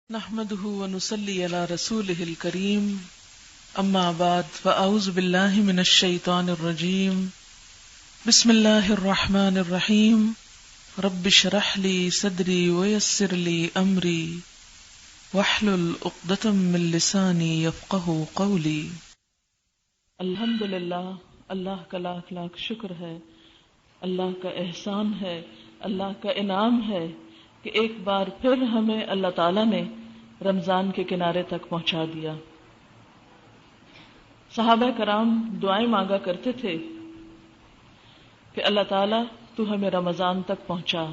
نحمده ونصلي على رسوله الكريم اما بعد فاعوذ بالله من الشيطان الرجيم بسم الله الرحمن الرحيم رب اشرح لي صدري ويسر لي امري واحلل عقدة من لساني يفقهوا قولي۔ الحمدللہ، اللہ کا لاکھ لاکھ شکر ہے، اللہ کا احسان ہے، اللہ کا انعام ہے کہ ایک بار پھر ہمیں اللہ تعالیٰ نے رمضان کے کنارے تک پہنچا دیا۔ صحابہ کرام دعائیں مانگا کرتے تھے کہ اللہ تعالیٰ تو ہمیں رمضان تک پہنچا۔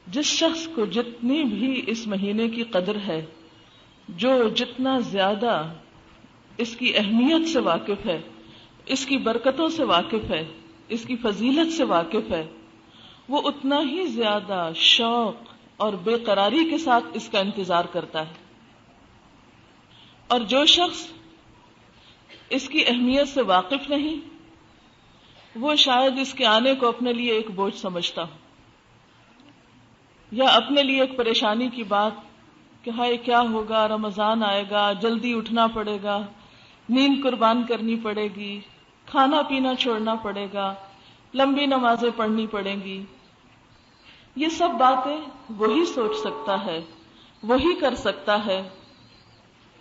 جس شخص کو جتنی بھی اس مہینے کی قدر ہے، جو جتنا زیادہ اس کی اہمیت سے واقف ہے، اس کی برکتوں سے واقف ہے، اس کی فضیلت سے واقف ہے، وہ اتنا ہی زیادہ شوق اور بے قراری کے ساتھ اس کا انتظار کرتا ہے، اور جو شخص اس کی اہمیت سے واقف نہیں، وہ شاید اس کے آنے کو اپنے لیے ایک بوجھ سمجھتا ہو، یا اپنے لیے ایک پریشانی کی بات کہ ہائے کیا ہوگا، رمضان آئے گا، جلدی اٹھنا پڑے گا، نیند قربان کرنی پڑے گی، کھانا پینا چھوڑنا پڑے گا، لمبی نمازیں پڑھنی پڑیں گی۔ یہ سب باتیں وہی سوچ سکتا ہے، وہی کر سکتا ہے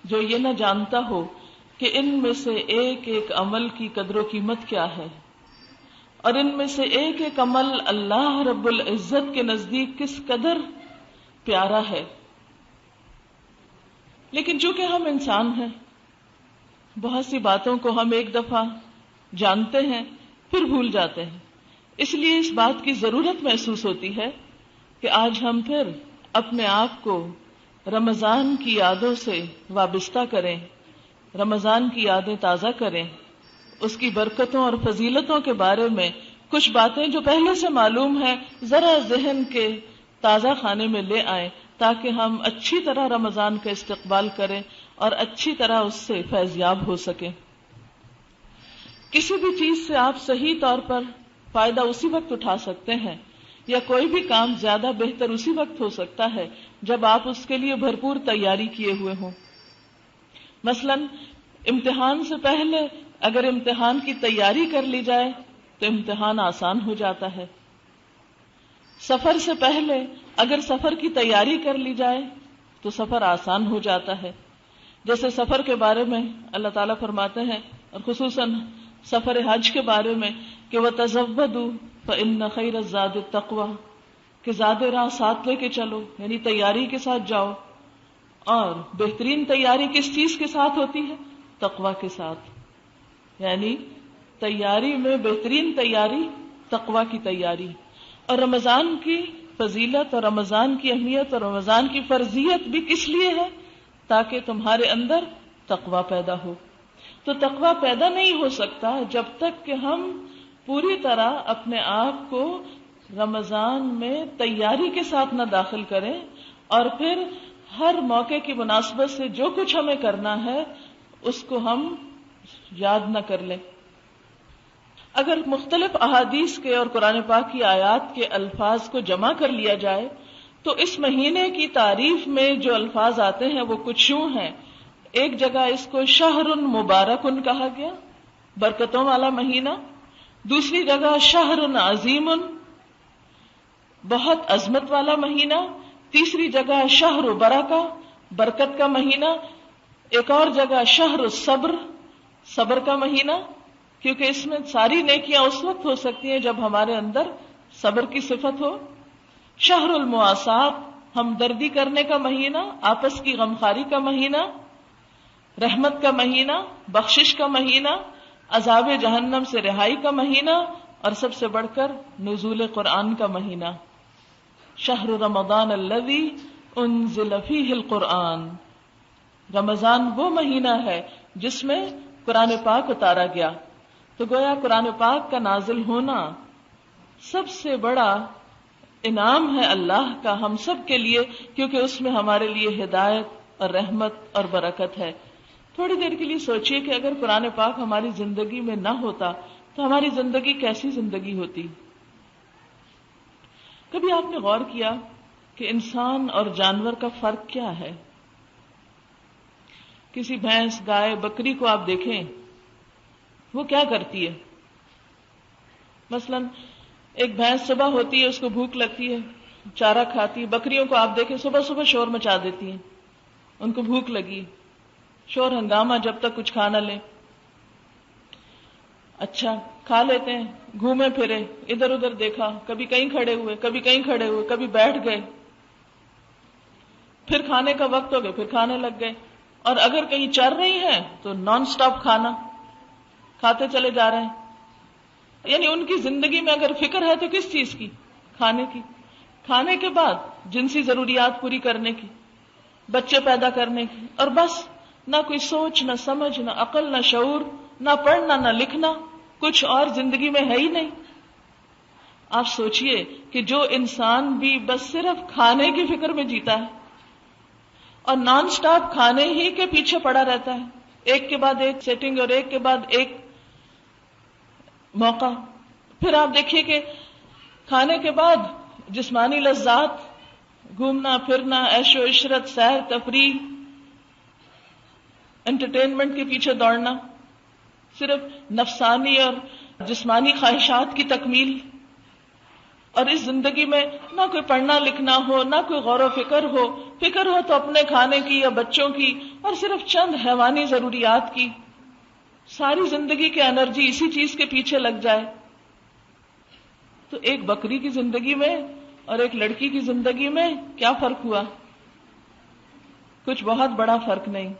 جو یہ نہ جانتا ہو کہ ان میں سے ایک ایک عمل کی قدر و قیمت کیا ہے، اور ان میں سے ایک ایک عمل اللہ رب العزت کے نزدیک کس قدر پیارا ہے۔ لیکن چونکہ ہم انسان ہیں، بہت سی باتوں کو ہم ایک دفعہ جانتے ہیں پھر بھول جاتے ہیں، اس لیے اس بات کی ضرورت محسوس ہوتی ہے کہ آج ہم پھر اپنے آپ کو رمضان کی یادوں سے وابستہ کریں، رمضان کی یادیں تازہ کریں، اس کی برکتوں اور فضیلتوں کے بارے میں کچھ باتیں جو پہلے سے معلوم ہیں ذرا ذہن کے تازہ خانے میں لے آئیں، تاکہ ہم اچھی طرح رمضان کا استقبال کریں اور اچھی طرح اس سے فیضیاب ہو سکیں۔ کسی بھی چیز سے آپ صحیح طور پر فائدہ اسی وقت اٹھا سکتے ہیں، یا کوئی بھی کام زیادہ بہتر اسی وقت ہو سکتا ہے جب آپ اس کے لیے بھرپور تیاری کیے ہوئے ہوں۔ مثلا امتحان سے پہلے اگر امتحان کی تیاری کر لی جائے تو امتحان آسان ہو جاتا ہے۔ سفر سے پہلے اگر سفر کی تیاری کر لی جائے تو سفر آسان ہو جاتا ہے۔ جیسے سفر کے بارے میں اللہ تعالیٰ فرماتے ہیں، اور خصوصاً سفر حج کے بارے میں کہ وَتَزَوَّدُوا فَإِنَّ خَيْرَ الزَّادِ التَّقْوَىٰ، کہ زاد راہ ساتھ لے کے چلو، یعنی تیاری کے ساتھ جاؤ۔ اور بہترین تیاری کس چیز کے ساتھ ہوتی ہے؟ تقویٰ کے ساتھ، یعنی تیاری میں بہترین تیاری تقویٰ کی تیاری۔ اور رمضان کی فضیلت اور رمضان کی اہمیت اور رمضان کی فرضیت بھی کس لیے ہے؟ تاکہ تمہارے اندر تقویٰ پیدا ہو۔ تو تقویٰ پیدا نہیں ہو سکتا جب تک کہ ہم پوری طرح اپنے آپ کو رمضان میں تیاری کے ساتھ نہ داخل کریں، اور پھر ہر موقع کی مناسبت سے جو کچھ ہمیں کرنا ہے اس کو ہم یاد نہ کر لیں۔ اگر مختلف احادیث کے اور قرآن پاک کی آیات کے الفاظ کو جمع کر لیا جائے تو اس مہینے کی تعریف میں جو الفاظ آتے ہیں وہ کچھ یوں ہیں۔ ایک جگہ اس کو شہر مبارکن کہا گیا، برکتوں والا مہینہ۔ دوسری جگہ شہر عظیم، بہت عظمت والا مہینہ۔ تیسری جگہ شہر برکہ، برکت کا مہینہ۔ ایک اور جگہ شہر الصبر، صبر کا مہینہ، کیونکہ اس میں ساری نیکیاں اس وقت ہو سکتی ہیں جب ہمارے اندر صبر کی صفت ہو۔ شہر المواسات، ہمدردی کرنے کا مہینہ، آپس کی غمخاری کا مہینہ، رحمت کا مہینہ، بخشش کا مہینہ، عذاب جہنم سے رہائی کا مہینہ، اور سب سے بڑھ کر نزول قرآن کا مہینہ۔ شہر رمضان الذی انزل فیہ القرآن، رمضان وہ مہینہ ہے جس میں قرآن پاک اتارا گیا۔ تو گویا قرآن پاک کا نازل ہونا سب سے بڑا انعام ہے اللہ کا ہم سب کے لیے، کیونکہ اس میں ہمارے لیے ہدایت اور رحمت اور برکت ہے۔ تھوڑی دیر کے لیے سوچئے کہ اگر قرآن پاک ہماری زندگی میں نہ ہوتا تو ہماری زندگی کیسی زندگی ہوتی؟ کبھی آپ نے غور کیا کہ انسان اور جانور کا فرق کیا ہے. کسی بھینس، گائے، بکری کو آپ دیکھیں وہ کیا کرتی ہے. مثلا ایک بھینس صبح ہوتی ہے، اس کو بھوک لگتی ہے، چارہ کھاتی ہے. بکریوں کو آپ دیکھیں صبح صبح شور مچا دیتی ہیں، ان کو بھوک لگی، شور ہنگامہ جب تک کچھ کھا نہ لیں. اچھا کھا لیتے ہیں، گھومے پھرے، ادھر ادھر دیکھا، کبھی کہیں کھڑے ہوئے، کبھی کہیں کھڑے ہوئے، کبھی بیٹھ گئے، پھر کھانے کا وقت ہو گیا، پھر کھانے لگ گئے. اور اگر کہیں چر رہی ہیں تو نان سٹاپ کھانا، کھاتے چلے جا رہے ہیں. یعنی ان کی زندگی میں اگر فکر ہے تو کس چیز کی؟ کھانے کی. کھانے کے بعد جنسی ضروریات پوری کرنے کی، بچے پیدا کرنے کی، اور بس. نہ کوئی سوچ، نہ سمجھ، نہ عقل، نہ شعور، نہ پڑھنا، نہ لکھنا، کچھ اور زندگی میں ہے ہی نہیں. آپ سوچئے کہ جو انسان بھی بس صرف کھانے کی فکر میں جیتا ہے اور نان سٹاپ کھانے ہی کے پیچھے پڑا رہتا ہے، ایک کے بعد ایک سیٹنگ اور ایک کے بعد ایک موقع. پھر آپ دیکھیے کہ کھانے کے بعد جسمانی لذات، گھومنا پھرنا، عیش و عشرت، سیر تفریح، انٹرٹینمنٹ کے پیچھے دوڑنا، صرف نفسانی اور جسمانی خواہشات کی تکمیل. اور اس زندگی میں نہ کوئی پڑھنا لکھنا ہو، نہ کوئی غور و فکر ہو تو اپنے کھانے کی یا بچوں کی اور صرف چند حیوانی ضروریات کی. ساری زندگی کی انرجی اسی چیز کے پیچھے لگ جائے. تو ایک بکری کی زندگی میں اور ایک لڑکی کی زندگی میں کیا فرق ہوا؟ کچھ بہت بڑا فرق نہیں.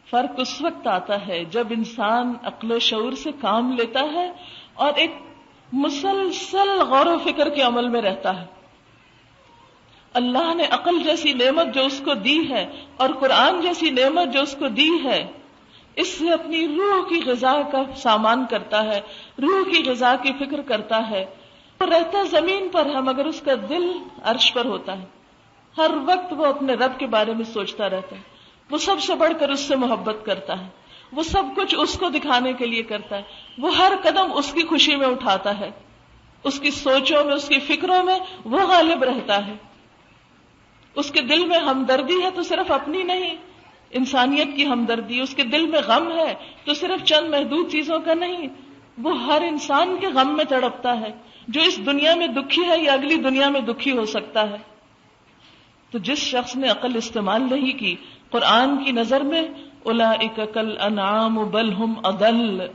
فرق اس وقت آتا ہے جب انسان عقل و شعور سے کام لیتا ہے اور ایک مسلسل غور و فکر کے عمل میں رہتا ہے. اللہ نے عقل جیسی نعمت جو اس کو دی ہے اور قرآن جیسی نعمت جو اس کو دی ہے، اس سے اپنی روح کی غذا کا سامان کرتا ہے، روح کی غذا کی فکر کرتا ہے. وہ رہتا زمین پر ہے مگر اس کا دل عرش پر ہوتا ہے. ہر وقت وہ اپنے رب کے بارے میں سوچتا رہتا ہے. وہ سب سے بڑھ کر اس سے محبت کرتا ہے. وہ سب کچھ اس کو دکھانے کے لیے کرتا ہے. وہ ہر قدم اس کی خوشی میں اٹھاتا ہے. اس کی سوچوں میں، اس کی فکروں میں وہ غالب رہتا ہے. اس کے دل میں ہمدردی ہے تو صرف اپنی نہیں، انسانیت کی ہمدردی. اس کے دل میں غم ہے تو صرف چند محدود چیزوں کا نہیں، وہ ہر انسان کے غم میں تڑپتا ہے. جو اس دنیا میں دکھی ہے یا اگلی دنیا میں دکھی ہو سکتا ہے. تو جس شخص نے عقل استعمال نہیں کی، قرآن کی نظر میں اولئک کالانعام بل ہم اضل،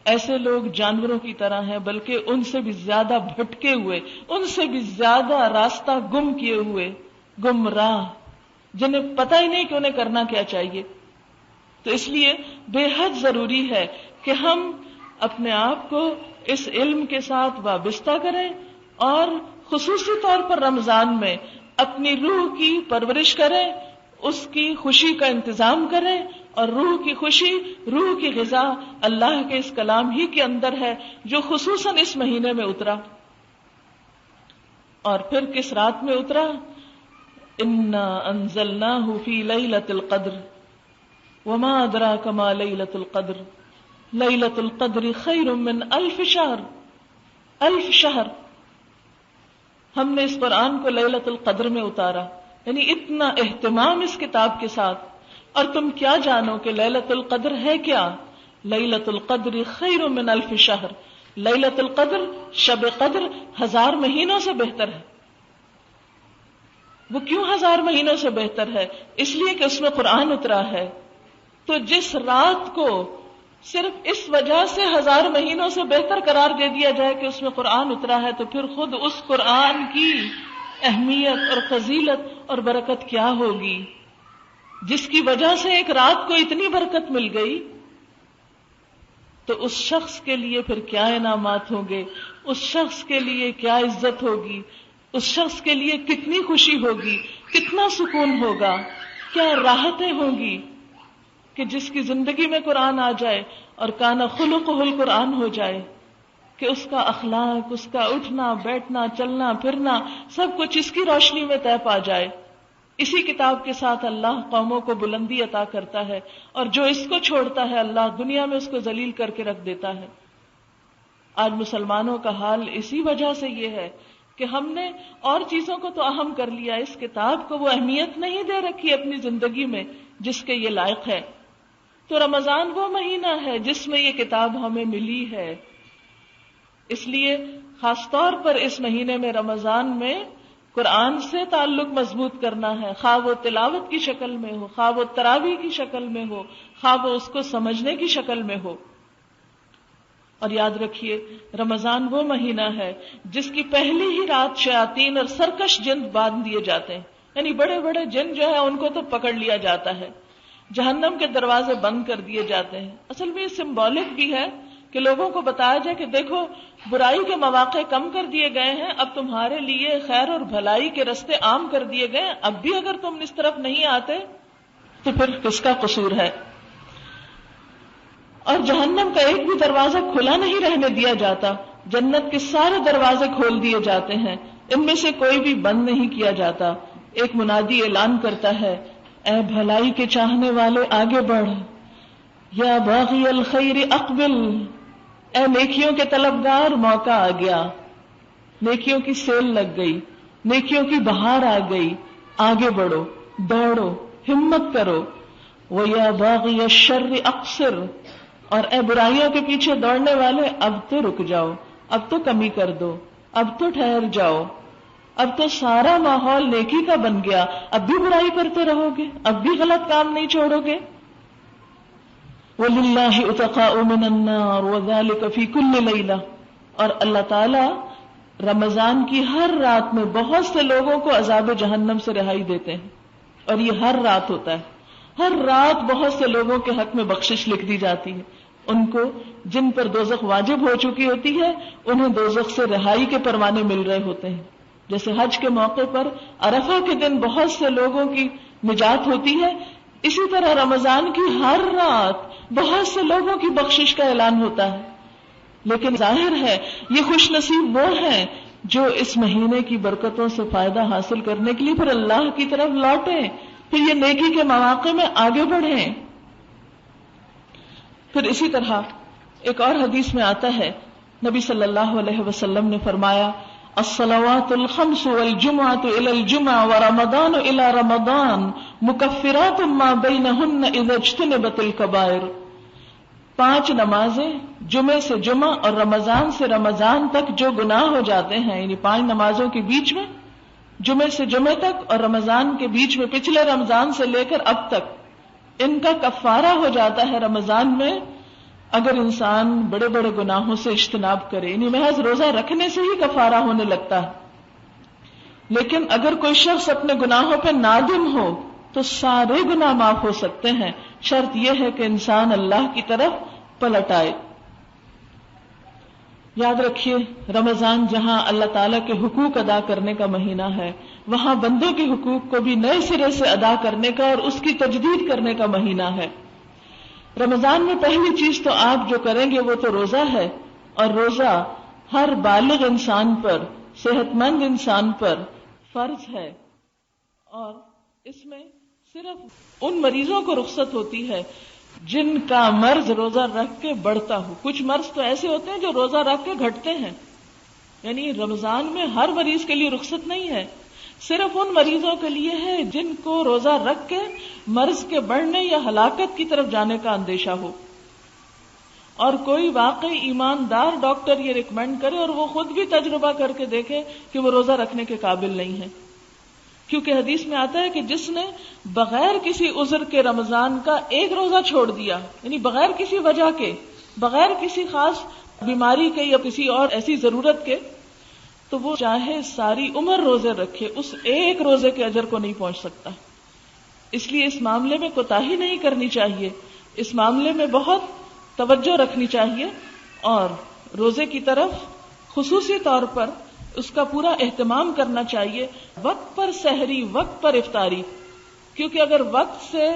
ایسے لوگ جانوروں کی طرح ہیں بلکہ ان سے بھی زیادہ بھٹکے ہوئے، ان سے بھی زیادہ راستہ گم کیے ہوئے، گمراہ، جنہیں پتہ ہی نہیں کہ انہیں کرنا کیا چاہیے. تو اس لیے بے حد ضروری ہے کہ ہم اپنے آپ کو اس علم کے ساتھ وابستہ کریں اور خصوصی طور پر رمضان میں اپنی روح کی پرورش کریں، اس کی خوشی کا انتظام کریں. اور روح کی خوشی، روح کی غذا اللہ کے اس کلام ہی کے اندر ہے جو خصوصاً اس مہینے میں اترا. اور پھر کس رات میں اترا؟ انا انزلناہ فی لیلۃ القدر وما ادراک ما لیلۃ القدر لیلۃ القدر خیر من الف شہر. الف شہر ہم نے اس قرآن کو لیلۃ القدر میں اتارا، یعنی اتنا اہتمام اس کتاب کے ساتھ. اور تم کیا جانو کہ لیلۃ القدر ہے کیا؟ لیلۃ القدر خیر من الف شہر. لیلۃ القدر، شب قدر، 1000 مہینوں سے بہتر ہے. وہ کیوں 1000 مہینوں سے بہتر ہے؟ اس لیے کہ اس میں قرآن اترا ہے. تو جس رات کو صرف اس وجہ سے 1000 مہینوں سے بہتر قرار دے دیا جائے کہ اس میں قرآن اترا ہے، تو پھر خود اس قرآن کی اہمیت اور فضیلت اور برکت کیا ہوگی، جس کی وجہ سے ایک رات کو اتنی برکت مل گئی. تو اس شخص کے لیے پھر کیا انعامات ہوں گے، اس شخص کے لیے کیا عزت ہوگی، اس شخص کے لیے کتنی خوشی ہوگی، کتنا سکون ہوگا، کیا راحتیں ہوں گی کہ جس کی زندگی میں قرآن آ جائے اور کان خلقہ القرآن ہو جائے، کہ اس کا اخلاق، اس کا اٹھنا بیٹھنا چلنا پھرنا سب کچھ اس کی روشنی میں طے پا جائے. اسی کتاب کے ساتھ اللہ قوموں کو بلندی عطا کرتا ہے، اور جو اس کو چھوڑتا ہے اللہ دنیا میں اس کو ذلیل کر کے رکھ دیتا ہے. آج مسلمانوں کا حال اسی وجہ سے یہ ہے کہ ہم نے اور چیزوں کو تو اہم کر لیا، اس کتاب کو وہ اہمیت نہیں دے رکھی اپنی زندگی میں جس کے یہ لائق ہے. تو رمضان وہ مہینہ ہے جس میں یہ کتاب ہمیں ملی ہے. اس لیے خاص طور پر اس مہینے میں رمضان میں قرآن سے تعلق مضبوط کرنا ہے، خواہ وہ تلاوت کی شکل میں ہو، خواہ وہ تراویح کی شکل میں ہو، خواہ وہ اس کو سمجھنے کی شکل میں ہو. اور یاد رکھیے رمضان وہ مہینہ ہے جس کی پہلی ہی رات شیاطین اور سرکش جن باندھ دیے جاتے ہیں، یعنی بڑے بڑے جن جو ہے ان کو تو پکڑ لیا جاتا ہے، جہنم کے دروازے بند کر دیے جاتے ہیں. اصل میں یہ سمبولک بھی ہے کہ لوگوں کو بتایا جائے کہ دیکھو برائی کے مواقع کم کر دیے گئے ہیں، اب تمہارے لیے خیر اور بھلائی کے راستے عام کر دیے گئے ہیں، اب بھی اگر تم اس طرف نہیں آتے تو پھر کس کا قصور ہے. اور جہنم کا ایک بھی دروازہ کھلا نہیں رہنے دیا جاتا، جنت کے سارے دروازے کھول دیے جاتے ہیں، ان میں سے کوئی بھی بند نہیں کیا جاتا. ایک منادی اعلان کرتا ہے، اے بھلائی کے چاہنے والے آگے بڑھ، یا باغی الخیر اقبل، اے نیکیوں کے طلبگار موقع آ گیا، نیکیوں کی سیل لگ گئی، نیکیوں کی بہار آ گئی، آگے بڑھو، دوڑو، ہمت کرو. وَيَا بَاغِيَ الشَّرِّ اقصر، اور اے برائیوں کے پیچھے دوڑنے والے اب تو رک جاؤ، اب تو کمی کر دو، اب تو ٹھہر جاؤ، اب تو سارا ماحول نیکی کا بن گیا، اب بھی برائی کرتے رہو گے، اب بھی غلط کام نہیں چھوڑو گے. وَلِلَّهِ عُتَقَاءُ مِنَ النَّارِ وَذَلِكَ فِي كُلِّ لَيْلَةٍ، اور اللہ تعالی رمضان کی ہر رات میں بہت سے لوگوں کو عذاب جہنم سے رہائی دیتے ہیں، اور یہ ہر رات ہوتا ہے. ہر رات بہت سے لوگوں کے حق میں بخشش لکھ دی جاتی ہے، ان کو جن پر دوزخ واجب ہو چکی ہوتی ہے انہیں دوزخ سے رہائی کے پروانے مل رہے ہوتے ہیں. جیسے حج کے موقع پر عرفہ کے دن بہت سے لوگوں کی نجات ہوتی ہے، اسی طرح رمضان کی ہر رات بہت سے لوگوں کی بخشش کا اعلان ہوتا ہے. لیکن ظاہر ہے یہ خوش نصیب وہ ہیں جو اس مہینے کی برکتوں سے فائدہ حاصل کرنے کے لیے پھر اللہ کی طرف لوٹیں، پھر یہ نیکی کے مواقع میں آگے بڑھیں. پھر اسی طرح ایک اور حدیث میں آتا ہے، نبی صلی اللہ علیہ وسلم نے فرمایا، الصلوات الخمس والجمعة الى الجمعة ورمضان الى رمضان مکفرات ما بینہن اذا اجتنبت الکبائر. 5 نمازیں جمعے سے جمعہ اور رمضان سے رمضان تک جو گناہ ہو جاتے ہیں، یعنی 5 نمازوں کے بیچ میں، جمعے سے جمعے تک اور رمضان کے بیچ میں پچھلے رمضان سے لے کر اب تک، ان کا کفارہ ہو جاتا ہے رمضان میں اگر انسان بڑے بڑے گناہوں سے اجتناب کرے، یعنی محض روزہ رکھنے سے ہی کفارہ ہونے لگتا ہے. لیکن اگر کوئی شخص اپنے گناہوں پہ نادم ہو تو سارے گناہ معاف ہو سکتے ہیں، شرط یہ ہے کہ انسان اللہ کی طرف پلٹ آئے. یاد رکھیے رمضان جہاں اللہ تعالیٰ کے حقوق ادا کرنے کا مہینہ ہے، وہاں بندوں کے حقوق کو بھی نئے سرے سے ادا کرنے کا اور اس کی تجدید کرنے کا مہینہ ہے. رمضان میں پہلی چیز تو آپ جو کریں گے وہ تو روزہ ہے، اور روزہ ہر بالغ انسان پر، صحت مند انسان پر فرض ہے. اور اس میں صرف ان مریضوں کو رخصت ہوتی ہے جن کا مرض روزہ رکھ کے بڑھتا ہو. کچھ مرض تو ایسے ہوتے ہیں جو روزہ رکھ کے گھٹتے ہیں، یعنی رمضان میں ہر مریض کے لیے رخصت نہیں ہے، صرف ان مریضوں کے لیے ہے جن کو روزہ رکھ کے مرض کے بڑھنے یا ہلاکت کی طرف جانے کا اندیشہ ہو. اور کوئی واقعی ایماندار ڈاکٹر یہ ریکمینڈ کرے اور وہ خود بھی تجربہ کر کے دیکھے کہ وہ روزہ رکھنے کے قابل نہیں ہے. کیونکہ حدیث میں آتا ہے کہ جس نے بغیر کسی عذر کے رمضان کا ایک روزہ چھوڑ دیا، یعنی بغیر کسی وجہ کے، بغیر کسی خاص بیماری کے یا کسی اور ایسی ضرورت کے، تو وہ چاہے ساری عمر روزے رکھے اس ایک روزے کے اجر کو نہیں پہنچ سکتا. اس لیے اس معاملے میں کوتاہی نہیں کرنی چاہیے، اس معاملے میں بہت توجہ رکھنی چاہیے، اور روزے کی طرف خصوصی طور پر اس کا پورا اہتمام کرنا چاہیے. وقت پر سحری، وقت پر افطاری، کیونکہ اگر وقت سے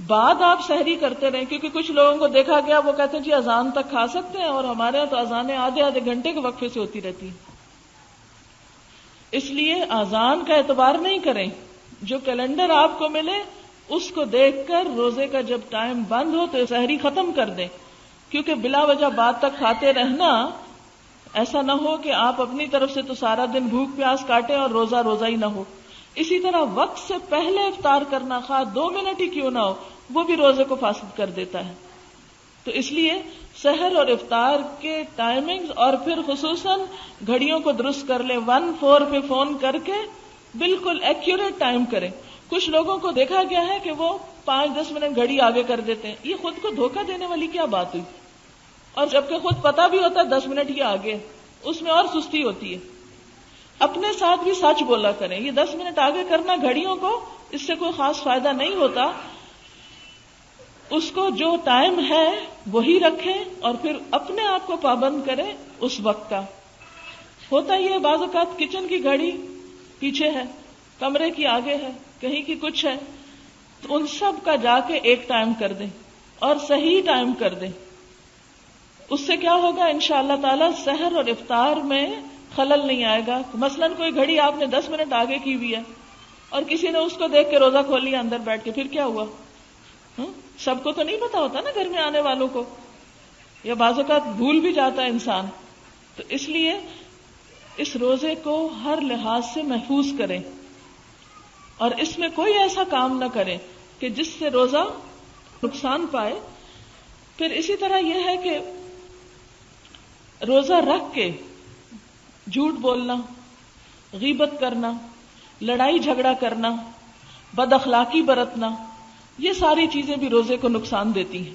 بعد آپ سحری کرتے رہیں، کیونکہ کچھ لوگوں کو دیکھا گیا وہ کہتے ہیں جی اذان تک کھا سکتے ہیں، اور ہمارے یہاں تو اذانیں آدھے آدھے گھنٹے کے وقفے سے ہوتی رہتی ہیں. اس لیے اذان کا اعتبار نہیں کریں، جو کیلنڈر آپ کو ملے اس کو دیکھ کر روزے کا جب ٹائم بند ہو تو سحری ختم کر دیں. کیونکہ بلا وجہ بعد تک کھاتے رہنا ایسا نہ ہو کہ آپ اپنی طرف سے تو سارا دن بھوک پیاس کاٹیں اور روزہ ہی نہ ہو. اسی طرح وقت سے پہلے افطار کرنا، خواہ 2 منٹ ہی کیوں نہ ہو، وہ بھی روزے کو فاسد کر دیتا ہے. تو اس لیے سحر اور افطار کے ٹائمنگز اور پھر خصوصاً گھڑیوں کو درست کر لیں. 1-4 پہ فون کر کے بالکل ایکوریٹ ٹائم کریں. کچھ لوگوں کو دیکھا گیا ہے کہ وہ 5-10 منٹ گھڑی آگے کر دیتے ہیں. یہ خود کو دھوکہ دینے والی کیا بات ہوئی؟ اور جبکہ خود پتا بھی ہوتا ہے 10 منٹ ہی آگے، اس میں اور سستی ہوتی ہے. اپنے ساتھ بھی سچ بولا کریں. یہ 10 منٹ آگے کرنا گھڑیوں کو اس سے کوئی خاص فائدہ نہیں ہوتا. اس کو جو ٹائم ہے وہی رکھیں اور پھر اپنے آپ کو پابند کریں اس وقت کا. ہوتا یہ بعض اوقات کچن کی گھڑی پیچھے ہے، کمرے کی آگے ہے، کہیں کی کچھ ہے، تو ان سب کا جا کے ایک ٹائم کر دیں اور صحیح ٹائم کر دیں. اس سے کیا ہوگا انشاءاللہ تعالی سحر اور افطار میں خلل نہیں آئے گا. مثلا کوئی گھڑی آپ نے 10 منٹ آگے کی ہوئی ہے اور کسی نے اس کو دیکھ کے روزہ کھول لیا اندر بیٹھ کے، پھر کیا ہوا؟ سب کو تو نہیں پتا ہوتا نا گھر میں آنے والوں کو، یا بعض اوقات بھول بھی جاتا ہے انسان. تو اس لیے اس روزے کو ہر لحاظ سے محفوظ کریں اور اس میں کوئی ایسا کام نہ کریں کہ جس سے روزہ نقصان پائے. پھر اسی طرح یہ ہے کہ روزہ رکھ کے جھوٹ بولنا، غیبت کرنا، لڑائی جھگڑا کرنا، بد اخلاقی برتنا، یہ ساری چیزیں بھی روزے کو نقصان دیتی ہیں.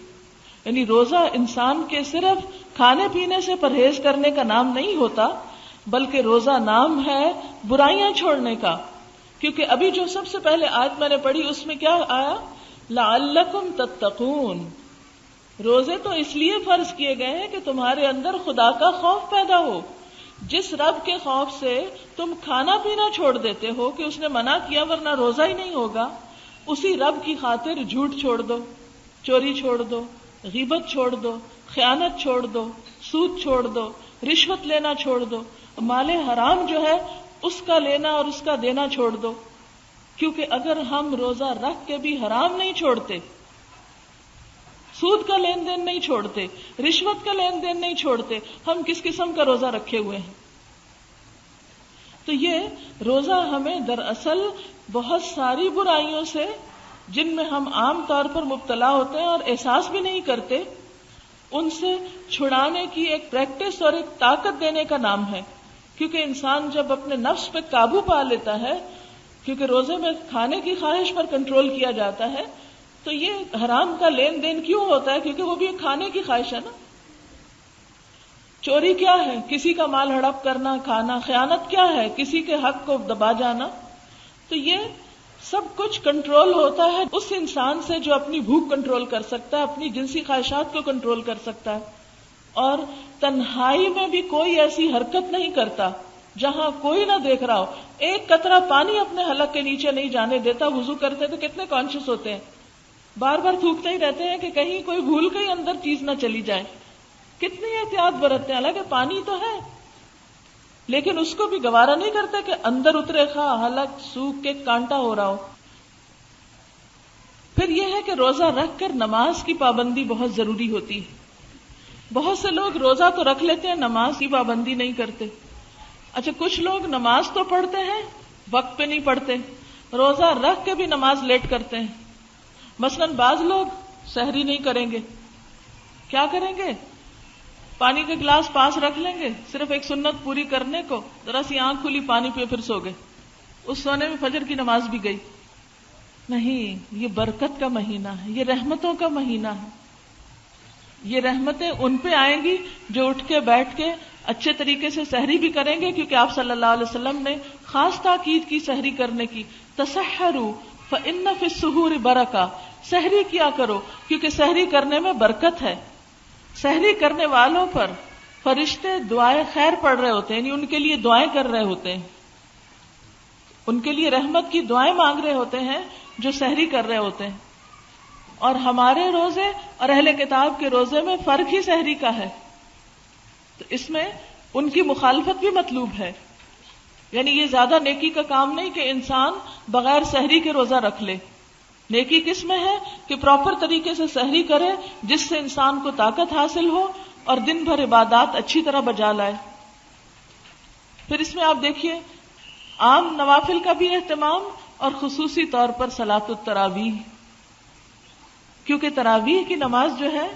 یعنی روزہ انسان کے صرف کھانے پینے سے پرہیز کرنے کا نام نہیں ہوتا، بلکہ روزہ نام ہے برائیاں چھوڑنے کا. کیونکہ ابھی جو سب سے پہلے آیت میں نے پڑھی اس میں کیا آیا؟ لعلکم تتقون. روزے تو اس لیے فرض کیے گئے ہیں کہ تمہارے اندر خدا کا خوف پیدا ہو. جس رب کے خوف سے تم کھانا پینا چھوڑ دیتے ہو کہ اس نے منع کیا ورنہ روزہ ہی نہیں ہوگا، اسی رب کی خاطر جھوٹ چھوڑ دو، چوری چھوڑ دو، غیبت چھوڑ دو، خیانت چھوڑ دو، سود چھوڑ دو، رشوت لینا چھوڑ دو، مال حرام جو ہے اس کا لینا اور اس کا دینا چھوڑ دو. کیونکہ اگر ہم روزہ رکھ کے بھی حرام نہیں چھوڑتے، سود کا لین دین نہیں چھوڑتے، رشوت کا لین دین نہیں چھوڑتے، ہم کس قسم کا روزہ رکھے ہوئے ہیں؟ تو یہ روزہ ہمیں دراصل بہت ساری برائیوں سے، جن میں ہم عام طور پر مبتلا ہوتے ہیں اور احساس بھی نہیں کرتے، ان سے چھڑانے کی ایک پریکٹس اور ایک طاقت دینے کا نام ہے. کیونکہ انسان جب اپنے نفس پہ قابو پا لیتا ہے، کیونکہ روزے میں کھانے کی خواہش پر کنٹرول کیا جاتا ہے، تو یہ حرام کا لین دین کیوں ہوتا ہے؟ کیونکہ وہ بھی ایک کھانے کی خواہش ہے نا. چوری کیا ہے؟ کسی کا مال ہڑپ کرنا، کھانا. خیانت کیا ہے؟ کسی کے حق کو دبا جانا. تو یہ سب کچھ کنٹرول ہوتا ہے اس انسان سے جو اپنی بھوک کنٹرول کر سکتا ہے، اپنی جنسی خواہشات کو کنٹرول کر سکتا ہے، اور تنہائی میں بھی کوئی ایسی حرکت نہیں کرتا جہاں کوئی نہ دیکھ رہا ہو. ایک قطرہ پانی اپنے حلق کے نیچے نہیں جانے دیتا. وضو کرتے تو کتنے کانشیس ہوتے ہیں، بار بار تھوکتے ہی رہتے ہیں کہ کہیں کوئی بھول کے ہی اندر چیز نہ چلی جائے. کتنی احتیاط برتتے ہیں، حالانکہ پانی تو ہے لیکن اس کو بھی گوارا نہیں کرتے کہ اندر اترے، خواہ حلق سوکھ کے کانٹا ہو رہا ہو. پھر یہ ہے کہ روزہ رکھ کر نماز کی پابندی بہت ضروری ہوتی ہے. بہت سے لوگ روزہ تو رکھ لیتے ہیں، نماز کی پابندی نہیں کرتے. اچھا، کچھ لوگ نماز تو پڑھتے ہیں، وقت پہ نہیں پڑھتے، روزہ رکھ کے بھی نماز لیٹ کرتے ہیں. مثلا بعض لوگ سحری نہیں کریں گے، کیا کریں گے؟ پانی کا گلاس پاس رکھ لیں گے صرف ایک سنت پوری کرنے کو، ذرا سی آنکھ کھلی پانی پہ پھر سو گئے. اس سونے میں فجر کی نماز بھی گئی. نہیں، یہ برکت کا مہینہ ہے، یہ رحمتوں کا مہینہ ہے. یہ رحمتیں ان پہ آئیں گی جو اٹھ کے بیٹھ کے اچھے طریقے سے سحری بھی کریں گے. کیونکہ آپ صلی اللہ علیہ وسلم نے خاص تاکید کی سحری کرنے کی. تسحروا فإن فی السحور برکہ، سحری کیا کرو کیونکہ سحری کرنے میں برکت ہے. سحری کرنے والوں پر فرشتے دعائیں خیر پڑھ رہے ہوتے ہیں، یعنی ان کے لیے دعائیں کر رہے ہوتے ہیں، ان کے لیے رحمت کی دعائیں مانگ رہے ہوتے ہیں جو سحری کر رہے ہوتے ہیں. اور ہمارے روزے اور اہل کتاب کے روزے میں فرق ہی سحری کا ہے. تو اس میں ان کی مخالفت بھی مطلوب ہے. یعنی یہ زیادہ نیکی کا کام نہیں کہ انسان بغیر سحری کے روزہ رکھ لے. نیکی کس میں ہے کہ پراپر طریقے سے سحری کرے جس سے انسان کو طاقت حاصل ہو اور دن بھر عبادات اچھی طرح بجا لائے. پھر اس میں آپ دیکھیے عام نوافل کا بھی اہتمام اور خصوصی طور پر صلاۃ التراویح، کیونکہ تراویح کی نماز جو ہے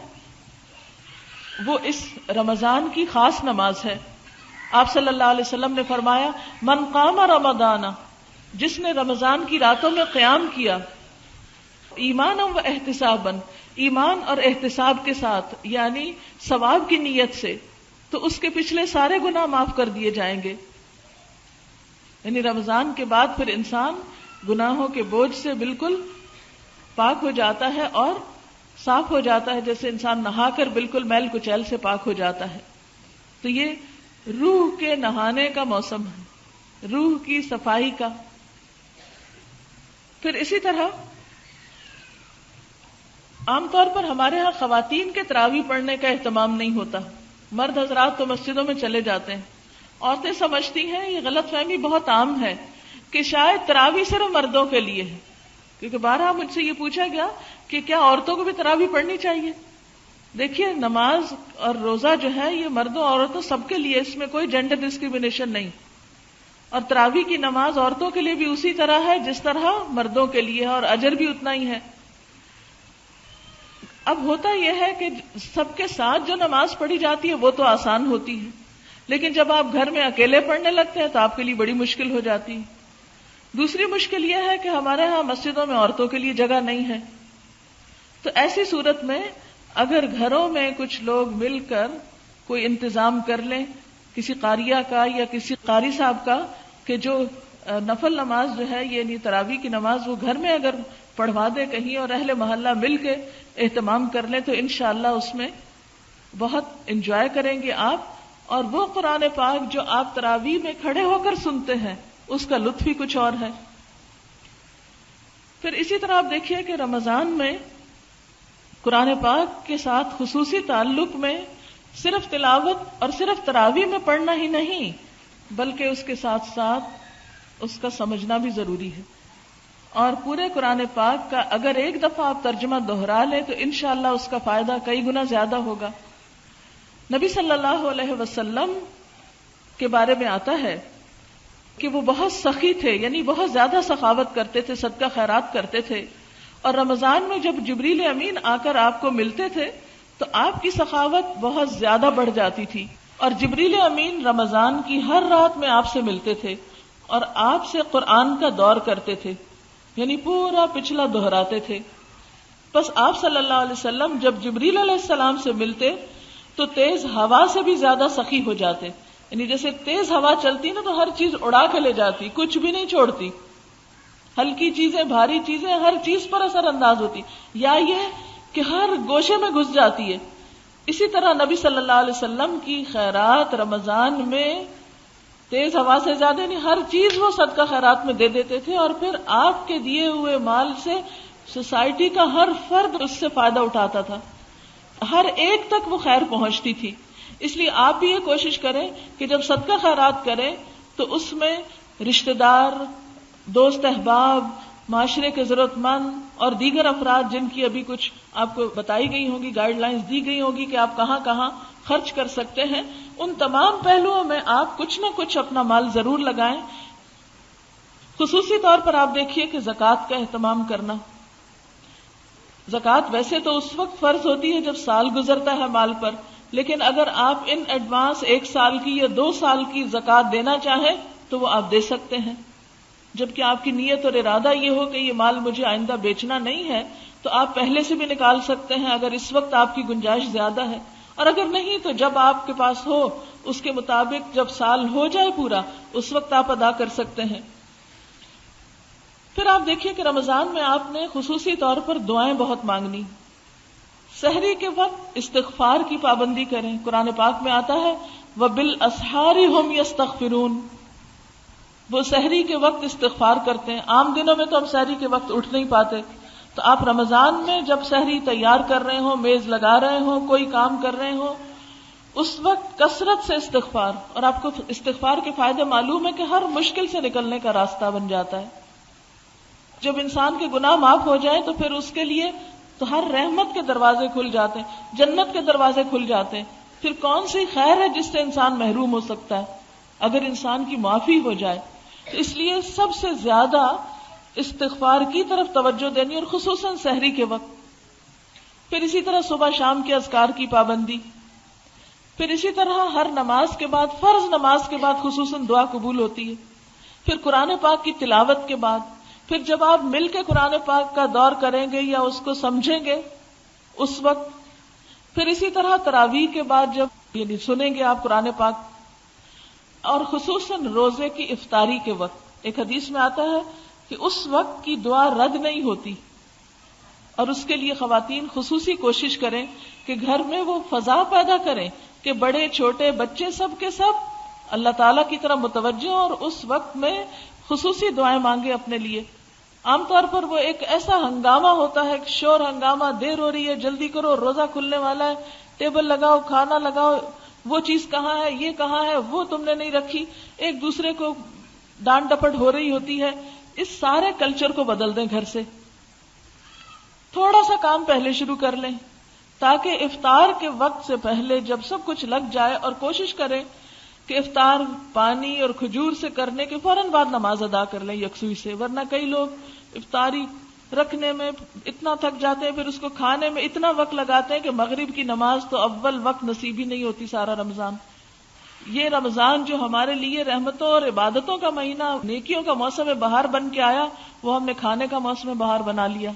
وہ اس رمضان کی خاص نماز ہے۔ آپ صلی اللہ علیہ وسلم نے فرمایا من قام رمضان، جس نے رمضان کی راتوں میں قیام کیا، ایمانا و احتسابا، ایمان اور احتساب کے ساتھ، یعنی ثواب کی نیت سے، تو اس کے پچھلے سارے گناہ معاف کر دیے جائیں گے۔ یعنی رمضان کے بعد پھر انسان گناہوں کے بوجھ سے بالکل پاک ہو جاتا ہے اور صاف ہو جاتا ہے، جیسے انسان نہا کر بالکل میل کچیل سے پاک ہو جاتا ہے۔ تو یہ روح کے نہانے کا موسم ہے، روح کی صفائی کا۔ پھر اسی طرح عام طور پر ہمارے ہاں خواتین کے تراویح پڑھنے کا اہتمام نہیں ہوتا، مرد حضرات تو مسجدوں میں چلے جاتے ہیں۔ عورتیں سمجھتی ہیں، یہ غلط فہمی بہت عام ہے کہ شاید تراویح صرف مردوں کے لیے ہے، کیونکہ بارہا مجھ سے یہ پوچھا گیا کہ کیا عورتوں کو بھی تراویح پڑھنی چاہیے؟ دیکھیے نماز اور روزہ جو ہے یہ مردوں عورتوں سب کے لیے، اس میں کوئی جینڈر ڈسکریمنیشن نہیں، اور تراویح کی نماز عورتوں کے لیے بھی اسی طرح ہے جس طرح مردوں کے لیے ہے، اور اجر بھی اتنا ہی ہے۔ اب ہوتا یہ ہے کہ سب کے ساتھ جو نماز پڑھی جاتی ہے وہ تو آسان ہوتی ہے، لیکن جب آپ گھر میں اکیلے پڑھنے لگتے ہیں تو آپ کے لیے بڑی مشکل ہو جاتی ہے۔ دوسری مشکل یہ ہے کہ ہمارے ہاں مسجدوں میں عورتوں کے لیے جگہ نہیں ہے، تو ایسی صورت میں اگر گھروں میں کچھ لوگ مل کر کوئی انتظام کر لیں کسی قاریہ کا یا کسی قاری صاحب کا، کہ جو نفل نماز جو ہے یعنی تراویح کی نماز وہ گھر میں اگر پڑھوا دے کہیں، اور اہل محلہ مل کے اہتمام کر لیں، تو انشاءاللہ اس میں بہت انجوائے کریں گے آپ، اور وہ قرآن پاک جو آپ تراویح میں کھڑے ہو کر سنتے ہیں اس کا لطف ہی کچھ اور ہے۔ پھر اسی طرح آپ دیکھیے کہ رمضان میں قرآن پاک کے ساتھ خصوصی تعلق میں صرف تلاوت اور صرف تراویح میں پڑھنا ہی نہیں، بلکہ اس کے ساتھ ساتھ اس کا سمجھنا بھی ضروری ہے۔ اور پورے قرآن پاک کا اگر ایک دفعہ آپ ترجمہ دہرا لیں تو انشاءاللہ اس کا فائدہ کئی گنا زیادہ ہوگا۔ نبی صلی اللہ علیہ وسلم کے بارے میں آتا ہے کہ وہ بہت سخی تھے، یعنی بہت زیادہ سخاوت کرتے تھے، صدقہ خیرات کرتے تھے، اور رمضان میں جب جبریل امین آ کر آپ کو ملتے تھے تو آپ کی سخاوت بہت زیادہ بڑھ جاتی تھی، اور جبریل امین رمضان کی ہر رات میں آپ سے ملتے تھے اور آپ سے قرآن کا دور کرتے تھے، یعنی پورا پچھلا دہراتے تھے۔ بس آپ صلی اللہ علیہ وسلم جب جبریل علیہ السلام سے ملتے تو تیز ہوا سے بھی زیادہ سخی ہو جاتے، یعنی جیسے تیز ہوا چلتی نا تو ہر چیز اڑا کے لے جاتی، کچھ بھی نہیں چھوڑتی، ہلکی چیزیں بھاری چیزیں ہر چیز پر اثر انداز ہوتی، یا یہ کہ ہر گوشے میں گھس جاتی ہے۔ اسی طرح نبی صلی اللہ علیہ وسلم کی خیرات رمضان میں تیز ہوا سے زیادہ نہیں، ہر چیز وہ صدقہ خیرات میں دے دیتے تھے، اور پھر آپ کے دیے ہوئے مال سے سوسائٹی کا ہر فرد اس سے فائدہ اٹھاتا تھا، ہر ایک تک وہ خیر پہنچتی تھی۔ اس لیے آپ بھی یہ کوشش کریں کہ جب صدقہ خیرات کریں تو اس میں رشتہ دار، دوست احباب، معاشرے کے ضرورت مند اور دیگر افراد جن کی ابھی کچھ آپ کو بتائی گئی ہوں گی، گائیڈ لائنز دی گئی ہوگی کہ آپ کہاں کہاں خرچ کر سکتے ہیں، ان تمام پہلوؤں میں آپ کچھ نہ کچھ اپنا مال ضرور لگائیں۔ خصوصی طور پر آپ دیکھیے کہ زکوٰۃ کا اہتمام کرنا۔ زکوٰۃ ویسے تو اس وقت فرض ہوتی ہے جب سال گزرتا ہے مال پر، لیکن اگر آپ ان ایڈوانس 1 سال کی یا 2 سال کی زکوٰۃ دینا چاہیں تو وہ آپ دے سکتے ہیں، جبکہ آپ کی نیت اور ارادہ یہ ہو کہ یہ مال مجھے آئندہ بیچنا نہیں ہے تو آپ پہلے سے بھی نکال سکتے ہیں اگر اس وقت آپ کی گنجائش زیادہ ہے، اور اگر نہیں تو جب آپ کے پاس ہو اس کے مطابق جب سال ہو جائے پورا اس وقت آپ ادا کر سکتے ہیں۔ پھر آپ دیکھیے کہ رمضان میں آپ نے خصوصی طور پر دعائیں بہت مانگنی۔ سحری کے وقت استغفار کی پابندی کریں، قرآن پاک میں آتا ہے وَبِالْأَسْحَارِ هُمْ يَسْتَغْفِرُونَ، وہ سحری کے وقت استغفار کرتے ہیں۔ عام دنوں میں تو ہم سحری کے وقت اٹھ نہیں پاتے، تو آپ رمضان میں جب سحری تیار کر رہے ہوں، میز لگا رہے ہوں، کوئی کام کر رہے ہوں، اس وقت کثرت سے استغفار، اور آپ کو استغفار کے فائدے معلوم ہے کہ ہر مشکل سے نکلنے کا راستہ بن جاتا ہے۔ جب انسان کے گناہ معاف ہو جائیں تو پھر اس کے لیے تو ہر رحمت کے دروازے کھل جاتے ہیں، جنت کے دروازے کھل جاتے ہیں، پھر کون سی خیر ہے جس سے انسان محروم ہو سکتا ہے؟ اگر انسان کی معافی ہو جائے. تو اس لیے سب سے زیادہ استغفار کی طرف توجہ دینی، اور خصوصاً سحری کے وقت. پھر اسی طرح صبح شام کے اذکار کی پابندی. پھر اسی طرح ہر نماز کے بعد، فرض نماز کے بعد خصوصاً دعا قبول ہوتی ہے. پھر قرآن پاک کی تلاوت کے بعد، پھر جب آپ مل کے قرآن پاک کا دور کریں گے یا اس کو سمجھیں گے اس وقت. پھر اسی طرح تراویح کے بعد جب یعنی سنیں گے آپ قرآن پاک. اور خصوصاً روزے کی افطاری کے وقت ایک حدیث میں آتا ہے کہ اس وقت کی دعا رد نہیں ہوتی، اور اس کے لیے خواتین خصوصی کوشش کریں کہ گھر میں وہ فضا پیدا کریں کہ بڑے چھوٹے بچے سب کے سب اللہ تعالیٰ کی طرف متوجہ، اور اس وقت میں خصوصی دعائیں مانگے اپنے لیے. عام طور پر وہ ایک ایسا ہنگامہ ہوتا ہے، شور ہنگامہ، دیر ہو رہی ہے، جلدی کرو، روزہ کھلنے والا ہے، ٹیبل لگاؤ، کھانا لگاؤ، وہ چیز کہاں ہے، یہ کہاں ہے، وہ تم نے نہیں رکھی، ایک دوسرے کو ڈانٹ ڈپٹ ہو رہی ہوتی ہے. اس سارے کلچر کو بدل دیں گھر سے. تھوڑا سا کام پہلے شروع کر لیں تاکہ افطار کے وقت سے پہلے جب سب کچھ لگ جائے، اور کوشش کریں کہ افطار پانی اور کھجور سے کرنے کے فوراً بعد نماز ادا کر لیں یکسوئی سے. ورنہ کئی لوگ افطاری رکھنے میں اتنا تھک جاتے ہیں، پھر اس کو کھانے میں اتنا وقت لگاتے ہیں کہ مغرب کی نماز تو اول وقت نصیب ہی نہیں ہوتی سارا رمضان. یہ رمضان جو ہمارے لیے رحمتوں اور عبادتوں کا مہینہ، نیکیوں کا موسم بہار بن کے آیا، وہ ہم نے کھانے کا موسم بہار بنا لیا.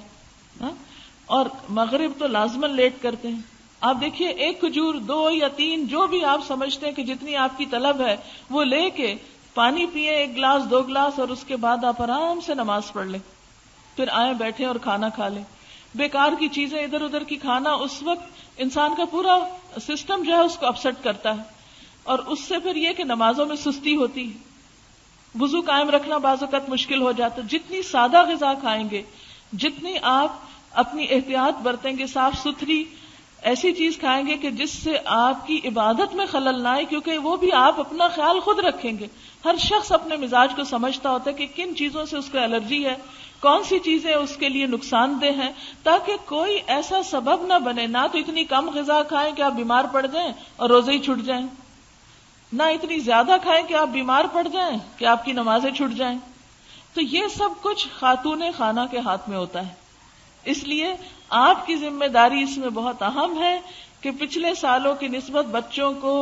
اور مغرب تو لازماً لیٹ کرتے ہیں. آپ دیکھیے ایک کھجور، 2 یا 3 جو بھی آپ سمجھتے ہیں کہ جتنی آپ کی طلب ہے وہ لے کے پانی پیئیں، 1 گلاس 2 گلاس، اور اس کے بعد آپ آرام سے نماز پڑھ لیں. پھر آئیں بیٹھیں اور کھانا کھا لیں. بیکار کی چیزیں ادھر ادھر کی کھانا اس وقت انسان کا پورا سسٹم جو ہے اس کو اپسٹ کرتا ہے، اور اس سے پھر یہ کہ نمازوں میں سستی ہوتی ہے. وضو قائم رکھنا بعض اوقات مشکل ہو جاتا. جتنی سادہ غذا کھائیں گے، جتنی آپ اپنی احتیاط برتیں گے، صاف ستھری ایسی چیز کھائیں گے کہ جس سے آپ کی عبادت میں خلل نہ آئے، کیونکہ وہ بھی آپ اپنا خیال خود رکھیں گے. ہر شخص اپنے مزاج کو سمجھتا ہوتا ہے کہ کن چیزوں سے اس کو الرجی ہے، کون سی چیزیں اس کے لیے نقصان دہ ہیں، تاکہ کوئی ایسا سبب نہ بنے. نہ تو اتنی کم غذا کھائیں کہ آپ بیمار پڑ جائیں اور روزے ہی چھوٹ جائیں، نہ اتنی زیادہ کھائیں کہ آپ بیمار پڑ جائیں کہ آپ کی نمازیں چھوٹ جائیں. تو یہ سب کچھ خاتون خانہ کے ہاتھ میں ہوتا ہے. اس لیے آپ کی ذمہ داری اس میں بہت اہم ہے کہ پچھلے سالوں کی نسبت بچوں کو،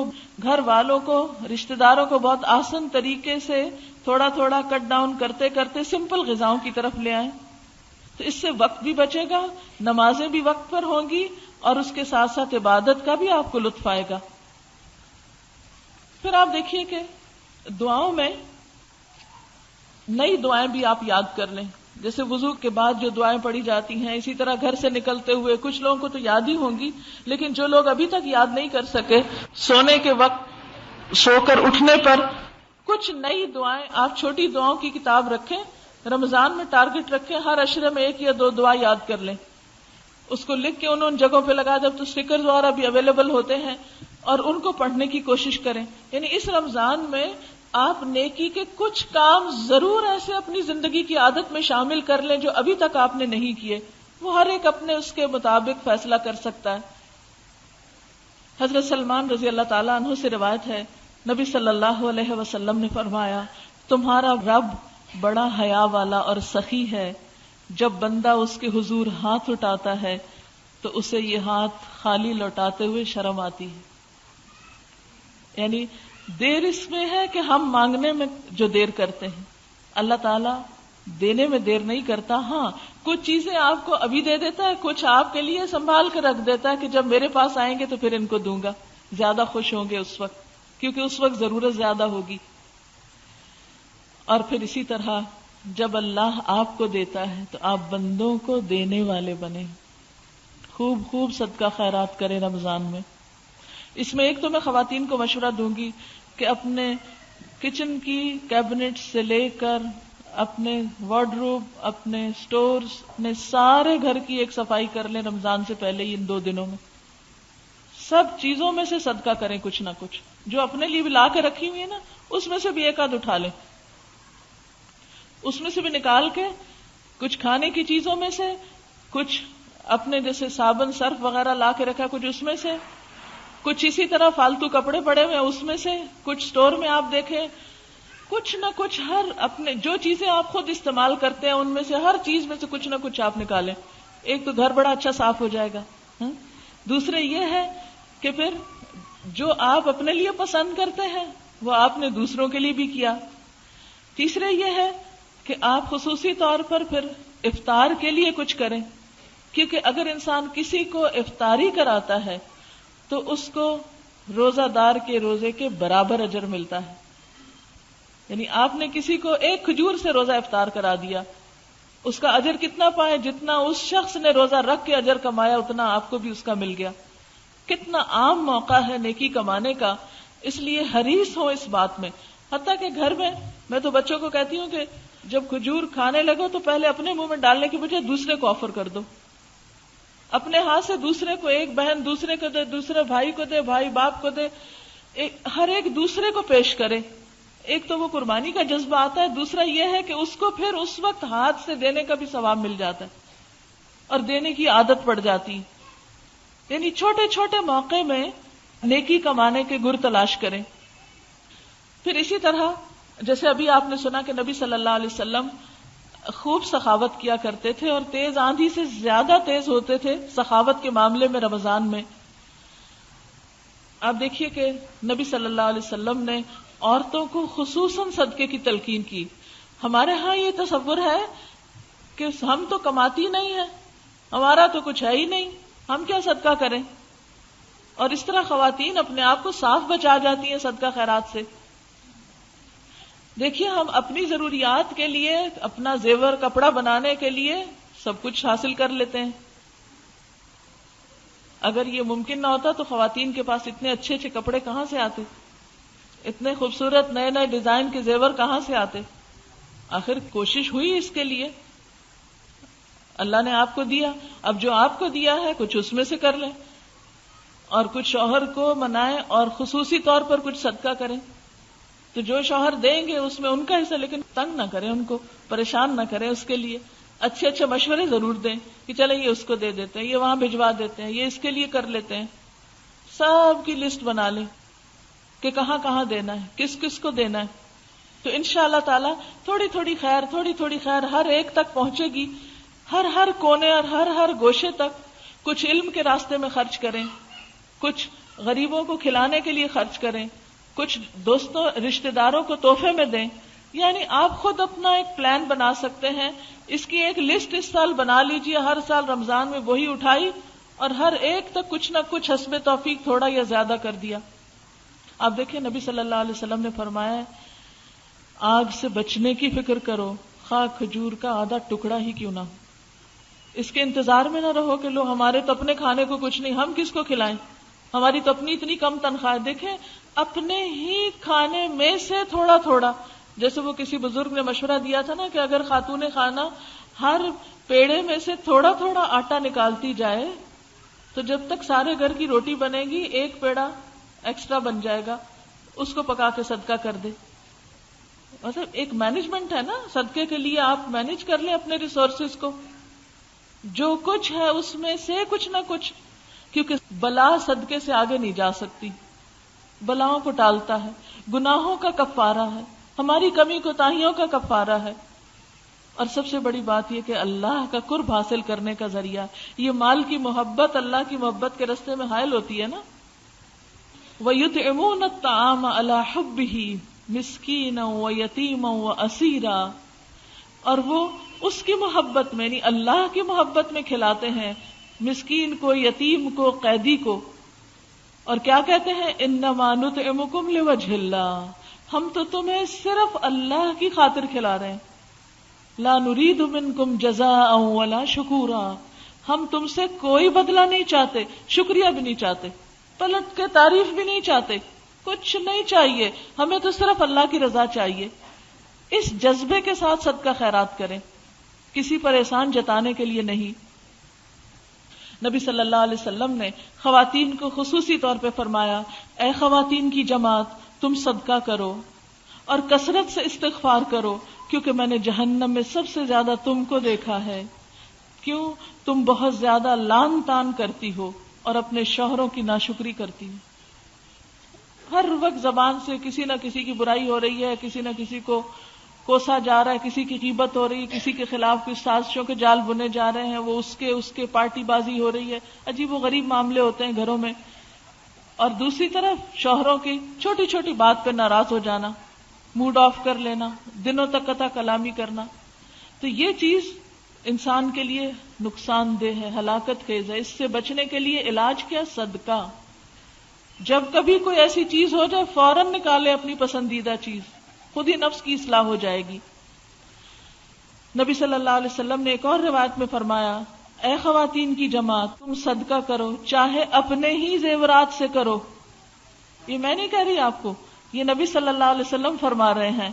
گھر والوں کو، رشتہ داروں کو بہت آسان طریقے سے تھوڑا تھوڑا کٹ ڈاؤن کرتے کرتے سمپل غذاؤں کی طرف لے آئیں. تو اس سے وقت بھی بچے گا، نمازیں بھی وقت پر ہوں گی، اور اس کے ساتھ ساتھ عبادت کا بھی آپ کو لطف آئے گا. پھر آپ دیکھیے کہ دعاؤں میں نئی دعائیں بھی آپ یاد کر لیں. جیسے وضو کے بعد جو دعائیں پڑھی جاتی ہیں، اسی طرح گھر سے نکلتے ہوئے، کچھ لوگوں کو تو یاد ہی ہوں گی، لیکن جو لوگ ابھی تک یاد نہیں کر سکے، سونے کے وقت، سو کر اٹھنے پر کچھ نئی دعائیں. آپ چھوٹی دعاؤں کی کتاب رکھیں، رمضان میں ٹارگٹ رکھیں، ہر عشرے میں 1 یا 2 دعا یاد کر لیں. اس کو لکھ کے ان جگہوں پہ لگا دیں. تو اسٹیکرز وغیرہ بھی اویلیبل ہوتے ہیں، اور ان کو پڑھنے کی کوشش کریں. یعنی اس رمضان میں آپ نیکی کے کچھ کام ضرور ایسے اپنی زندگی کی عادت میں شامل کر لیں جو ابھی تک آپ نے نہیں کیے. وہ ہر ایک اپنے اس کے مطابق فیصلہ کر سکتا ہے. حضرت سلمان رضی اللہ تعالیٰ عنہ سے روایت ہے، نبی صلی اللہ علیہ وسلم نے فرمایا، تمہارا رب بڑا حیا والا اور سخی ہے. جب بندہ اس کے حضور ہاتھ اٹھاتا ہے تو اسے یہ ہاتھ خالی لوٹاتے ہوئے شرم آتی ہے. یعنی دیر اس میں ہے کہ ہم مانگنے میں جو دیر کرتے ہیں، اللہ تعالیٰ دینے میں دیر نہیں کرتا. ہاں کچھ چیزیں آپ کو ابھی دے دیتا ہے، کچھ آپ کے لیے سنبھال کر رکھ دیتا ہے کہ جب میرے پاس آئیں گے تو پھر ان کو دوں گا. زیادہ خوش ہوں گے اس وقت، کیونکہ اس وقت ضرورت زیادہ ہوگی. اور پھر اسی طرح جب اللہ آپ کو دیتا ہے تو آپ بندوں کو دینے والے بنیں. خوب خوب صدقہ خیرات کریں رمضان میں. اس میں ایک تو میں خواتین کو مشورہ دوں گی کہ اپنے کچن کی کیبنٹ سے لے کر اپنے وارڈروب، اپنے سٹورز، اپنے سارے گھر کی ایک صفائی کر لیں رمضان سے پہلے ہی. ان 2 دنوں میں سب چیزوں میں سے صدقہ کریں، کچھ نہ کچھ جو اپنے لیے بھی لا کے رکھی ہوئی ہے نا، اس میں سے بھی 1 آدھ اٹھا لیں. اس میں سے بھی نکال کے کچھ کھانے کی چیزوں میں سے، کچھ اپنے جیسے صابن، سرف وغیرہ لا کے رکھا، کچھ اس میں سے، کچھ اسی طرح فالتو کپڑے پڑے ہوئے اس میں سے کچھ اسٹور میں آپ دیکھیں کچھ نہ کچھ ہر اپنے جو چیزیں آپ خود استعمال کرتے ہیں ان میں سے ہر چیز میں سے کچھ نہ کچھ آپ نکالیں. ایک تو گھر بڑا اچھا صاف ہو جائے گا. دوسرے یہ ہے کہ پھر جو آپ اپنے لیے پسند کرتے ہیں وہ آپ نے دوسروں کے لیے بھی کیا. تیسرے یہ ہے کہ آپ خصوصی طور پر پھر افطار کے لیے کچھ کریں، کیونکہ اگر انسان کسی کو افطاری کراتا ہے تو اس کو روزہ دار کے روزے کے برابر اجر ملتا ہے. یعنی آپ نے کسی کو ایک کھجور سے روزہ افطار کرا دیا، اس کا اجر کتنا پائے؟ جتنا اس شخص نے روزہ رکھ کے اجر کمایا اتنا آپ کو بھی اس کا مل گیا. کتنا عام موقع ہے نیکی کمانے کا. اس لیے حریص ہو اس بات میں. حتیٰ کہ گھر میں تو بچوں کو کہتی ہوں کہ جب کھجور کھانے لگو تو پہلے اپنے منہ میں ڈالنے کی بجائے دوسرے کو آفر کر دو. اپنے ہاتھ سے دوسرے کو، ایک بہن دوسرے کو دے، دوسرے بھائی کو دے، بھائی باپ کو دے، ہر ایک دوسرے کو پیش کرے. ایک تو وہ قربانی کا جذبہ آتا ہے، دوسرا یہ ہے کہ اس کو پھر اس وقت ہاتھ سے دینے کا بھی ثواب مل جاتا ہے اور دینے کی عادت پڑ جاتی. یعنی چھوٹے چھوٹے موقع میں نیکی کمانے کے گر تلاش کریں. پھر اسی طرح جیسے ابھی آپ نے سنا کہ نبی صلی اللہ علیہ وسلم خوب سخاوت کیا کرتے تھے اور تیز آندھی سے زیادہ تیز ہوتے تھے سخاوت کے معاملے میں رمضان میں. آپ دیکھیے کہ نبی صلی اللہ علیہ وسلم نے عورتوں کو خصوصاً صدقے کی تلقین کی. ہمارے ہاں یہ تصور ہے کہ ہم تو کماتی نہیں ہیں، ہمارا تو کچھ ہے ہی نہیں، ہم کیا صدقہ کریں. اور اس طرح خواتین اپنے آپ کو صاف بچا جاتی ہیں صدقہ خیرات سے. دیکھیے ہم اپنی ضروریات کے لیے، اپنا زیور کپڑا بنانے کے لیے سب کچھ حاصل کر لیتے ہیں. اگر یہ ممکن نہ ہوتا تو خواتین کے پاس اتنے اچھے اچھے کپڑے کہاں سے آتے، اتنے خوبصورت نئے نئے ڈیزائن کے زیور کہاں سے آتے. آخر کوشش ہوئی اس کے لیے، اللہ نے آپ کو دیا. اب جو آپ کو دیا ہے کچھ اس میں سے کر لیں اور کچھ شوہر کو منائیں اور خصوصی طور پر کچھ صدقہ کریں. تو جو شوہر دیں گے اس میں ان کا حصہ، لیکن تنگ نہ کریں، ان کو پریشان نہ کریں. اس کے لیے اچھے اچھے مشورے ضرور دیں کہ چلیں یہ اس کو دے دیتے ہیں، یہ وہاں بھجوا دیتے ہیں، یہ اس کے لیے کر لیتے ہیں. سب کی لسٹ بنا لیں کہ کہاں کہاں دینا ہے، کس کس کو دینا ہے. تو انشاءاللہ تعالی تھوڑی تھوڑی خیر ہر ایک تک پہنچے گی. ہر کونے اور ہر گوشے تک. کچھ علم کے راستے میں خرچ کریں، کچھ غریبوں کو کھلانے کے لیے خرچ کریں، کچھ دوستوں رشتہ داروں کو تحفے میں دیں. یعنی آپ خود اپنا ایک پلان بنا سکتے ہیں. اس کی ایک لسٹ اس سال بنا لیجئے، ہر سال رمضان میں وہی اٹھائی اور ہر ایک تک کچھ نہ کچھ حسب توفیق تھوڑا یا زیادہ کر دیا. آپ دیکھیں نبی صلی اللہ علیہ وسلم نے فرمایا آگ سے بچنے کی فکر کرو، خواہ کھجور کا آدھا ٹکڑا ہی کیوں نہ ہو. اس کے انتظار میں نہ رہو کہ لو ہمارے تو اپنے کھانے کو کچھ نہیں، ہم کس کو کھلائیں، ہماری تو اپنی اتنی کم تنخواہ. دیکھیں اپنے ہی کھانے میں سے تھوڑا تھوڑا. جیسے وہ کسی بزرگ نے مشورہ دیا تھا نا کہ اگر خاتون خانہ ہر پیڑے میں سے تھوڑا تھوڑا آٹا نکالتی جائے تو جب تک سارے گھر کی روٹی بنے گی ایک پیڑا ایکسٹرا بن جائے گا، اس کو پکا کے صدقہ کر دے. مطلب ایک مینجمنٹ ہے نا، صدقے کے لیے آپ مینج کر لیں اپنے ریسورسز کو، جو کچھ ہے اس میں سے کچھ نہ کچھ. کیونکہ بلا صدقے سے آگے نہیں جا سکتی، بلاؤں کو ٹالتا ہے، گناہوں کا کفارہ ہے، ہماری کمی کوتاہیوں کا کفارہ ہے. اور سب سے بڑی بات یہ کہ اللہ کا قرب حاصل کرنے کا ذریعہ. یہ مال کی محبت اللہ کی محبت کے راستے میں حائل ہوتی ہے نا. وَيُطْعِمُونَ الطَّعَامَ عَلَى حُبِّهِ مِسْكِينًا وَيَتِيمًا وَأَسِيرًا. اور وہ اس کی محبت میں، یعنی اللہ کی محبت میں کھلاتے ہیں مسکین کو، یتیم کو، قیدی کو. اور کیا کہتے ہیں انما نطعمکم لوجہ اللہ، ہم تو تمہیں صرف اللہ کی خاطر کھلا رہے ہیں. لا نرید منکم جزاء ولا شکورا، ہم تم سے کوئی بدلہ نہیں چاہتے، شکریہ بھی نہیں چاہتے، پلٹ کے تعریف بھی نہیں چاہتے، کچھ نہیں چاہیے، ہمیں تو صرف اللہ کی رضا چاہیے. اس جذبے کے ساتھ صدقہ خیرات کریں، کسی پر احسان جتانے کے لیے نہیں. نبی صلی اللہ علیہ وسلم نے خواتین کو خصوصی طور پہ فرمایا اے خواتین کی جماعت، تم صدقہ کرو اور کثرت سے استغفار کرو، کیونکہ میں نے جہنم میں سب سے زیادہ تم کو دیکھا ہے. کیوں؟ تم بہت زیادہ لان تان کرتی ہو اور اپنے شوہروں کی ناشکری کرتی ہو. ہر وقت زبان سے کسی نہ کسی کی برائی ہو رہی ہے، کسی نہ کسی کو کوسا جا رہا ہے، کسی کی غیبت ہو رہی ہے، کسی کے خلاف کچھ سازشوں کے جال بنے جا رہے ہیں، وہ اس کے پارٹی بازی ہو رہی ہے، عجیب و غریب معاملے ہوتے ہیں گھروں میں. اور دوسری طرف شوہروں کی چھوٹی چھوٹی بات پہ ناراض ہو جانا، موڈ آف کر لینا، دنوں تک قطع کلامی کرنا. تو یہ چیز انسان کے لیے نقصان دہ ہے، ہلاکت خیز ہے. اس سے بچنے کے لیے علاج کیا؟ صدقہ. جب کبھی کوئی ایسی چیز ہو جائے فوراً نکالے اپنی پسندیدہ چیز، خود ہی نفس کی اصلاح ہو جائے گی. نبی صلی اللہ علیہ وسلم نے ایک اور روایت میں فرمایا، اے خواتین کی جماعت، تم صدقہ کرو چاہے اپنے ہی زیورات سے کرو. یہ میں نہیں کہہ رہی آپ کو، یہ نبی صلی اللہ علیہ وسلم فرما رہے ہیں.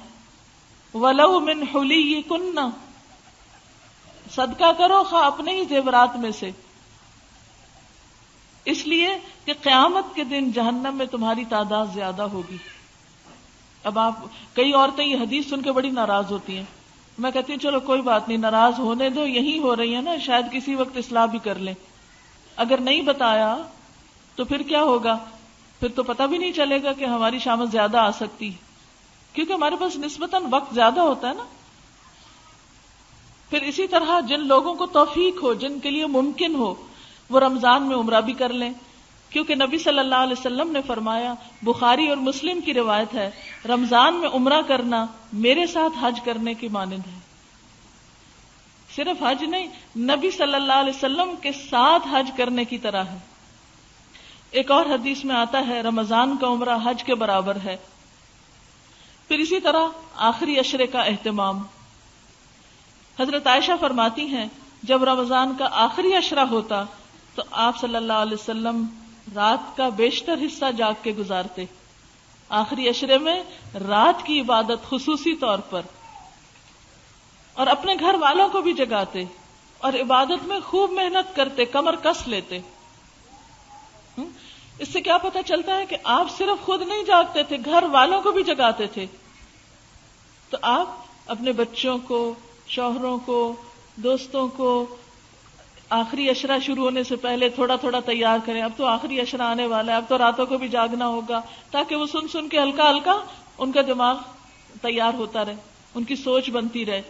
وَلَوْ مِنْ حُلِيِّكُنَّ، صدقہ کرو خواہ اپنے ہی زیورات میں سے، اس لیے کہ قیامت کے دن جہنم میں تمہاری تعداد زیادہ ہوگی. اب آپ کئی عورتیں یہ حدیث سن کے بڑی ناراض ہوتی ہیں. میں کہتی ہوں چلو کوئی بات نہیں، ناراض ہونے دو، یہی ہو رہی ہے نا، شاید کسی وقت اصلاح بھی کر لیں. اگر نہیں بتایا تو پھر کیا ہوگا؟ پھر تو پتہ بھی نہیں چلے گا کہ ہماری شامت زیادہ آ سکتی ہے، کیونکہ ہمارے پاس نسبتاً وقت زیادہ ہوتا ہے نا. پھر اسی طرح جن لوگوں کو توفیق ہو، جن کے لیے ممکن ہو، وہ رمضان میں عمرہ بھی کر لیں، کیونکہ نبی صلی اللہ علیہ وسلم نے فرمایا، بخاری اور مسلم کی روایت ہے، رمضان میں عمرہ کرنا میرے ساتھ حج کرنے کی مانند ہے. صرف حج نہیں، نبی صلی اللہ علیہ وسلم کے ساتھ حج کرنے کی طرح ہے. ایک اور حدیث میں آتا ہے، رمضان کا عمرہ حج کے برابر ہے. پھر اسی طرح آخری عشرے کا اہتمام. حضرت عائشہ فرماتی ہیں، جب رمضان کا آخری عشرہ ہوتا تو آپ صلی اللہ علیہ وسلم رات کا بیشتر حصہ جاگ کے گزارتے. آخری عشرے میں رات کی عبادت خصوصی طور پر، اور اپنے گھر والوں کو بھی جگاتے اور عبادت میں خوب محنت کرتے، کمر کس لیتے. اس سے کیا پتہ چلتا ہے کہ آپ صرف خود نہیں جاگتے تھے، گھر والوں کو بھی جگاتے تھے. تو آپ اپنے بچوں کو، شوہروں کو، دوستوں کو آخری عشرہ شروع ہونے سے پہلے تھوڑا تھوڑا تیار کریں. اب تو آخری عشرہ آنے والا ہے، اب تو راتوں کو بھی جاگنا ہوگا، تاکہ وہ سن سن کے ہلکا ہلکا ان کا دماغ تیار ہوتا رہے، ان کی سوچ بنتی رہے.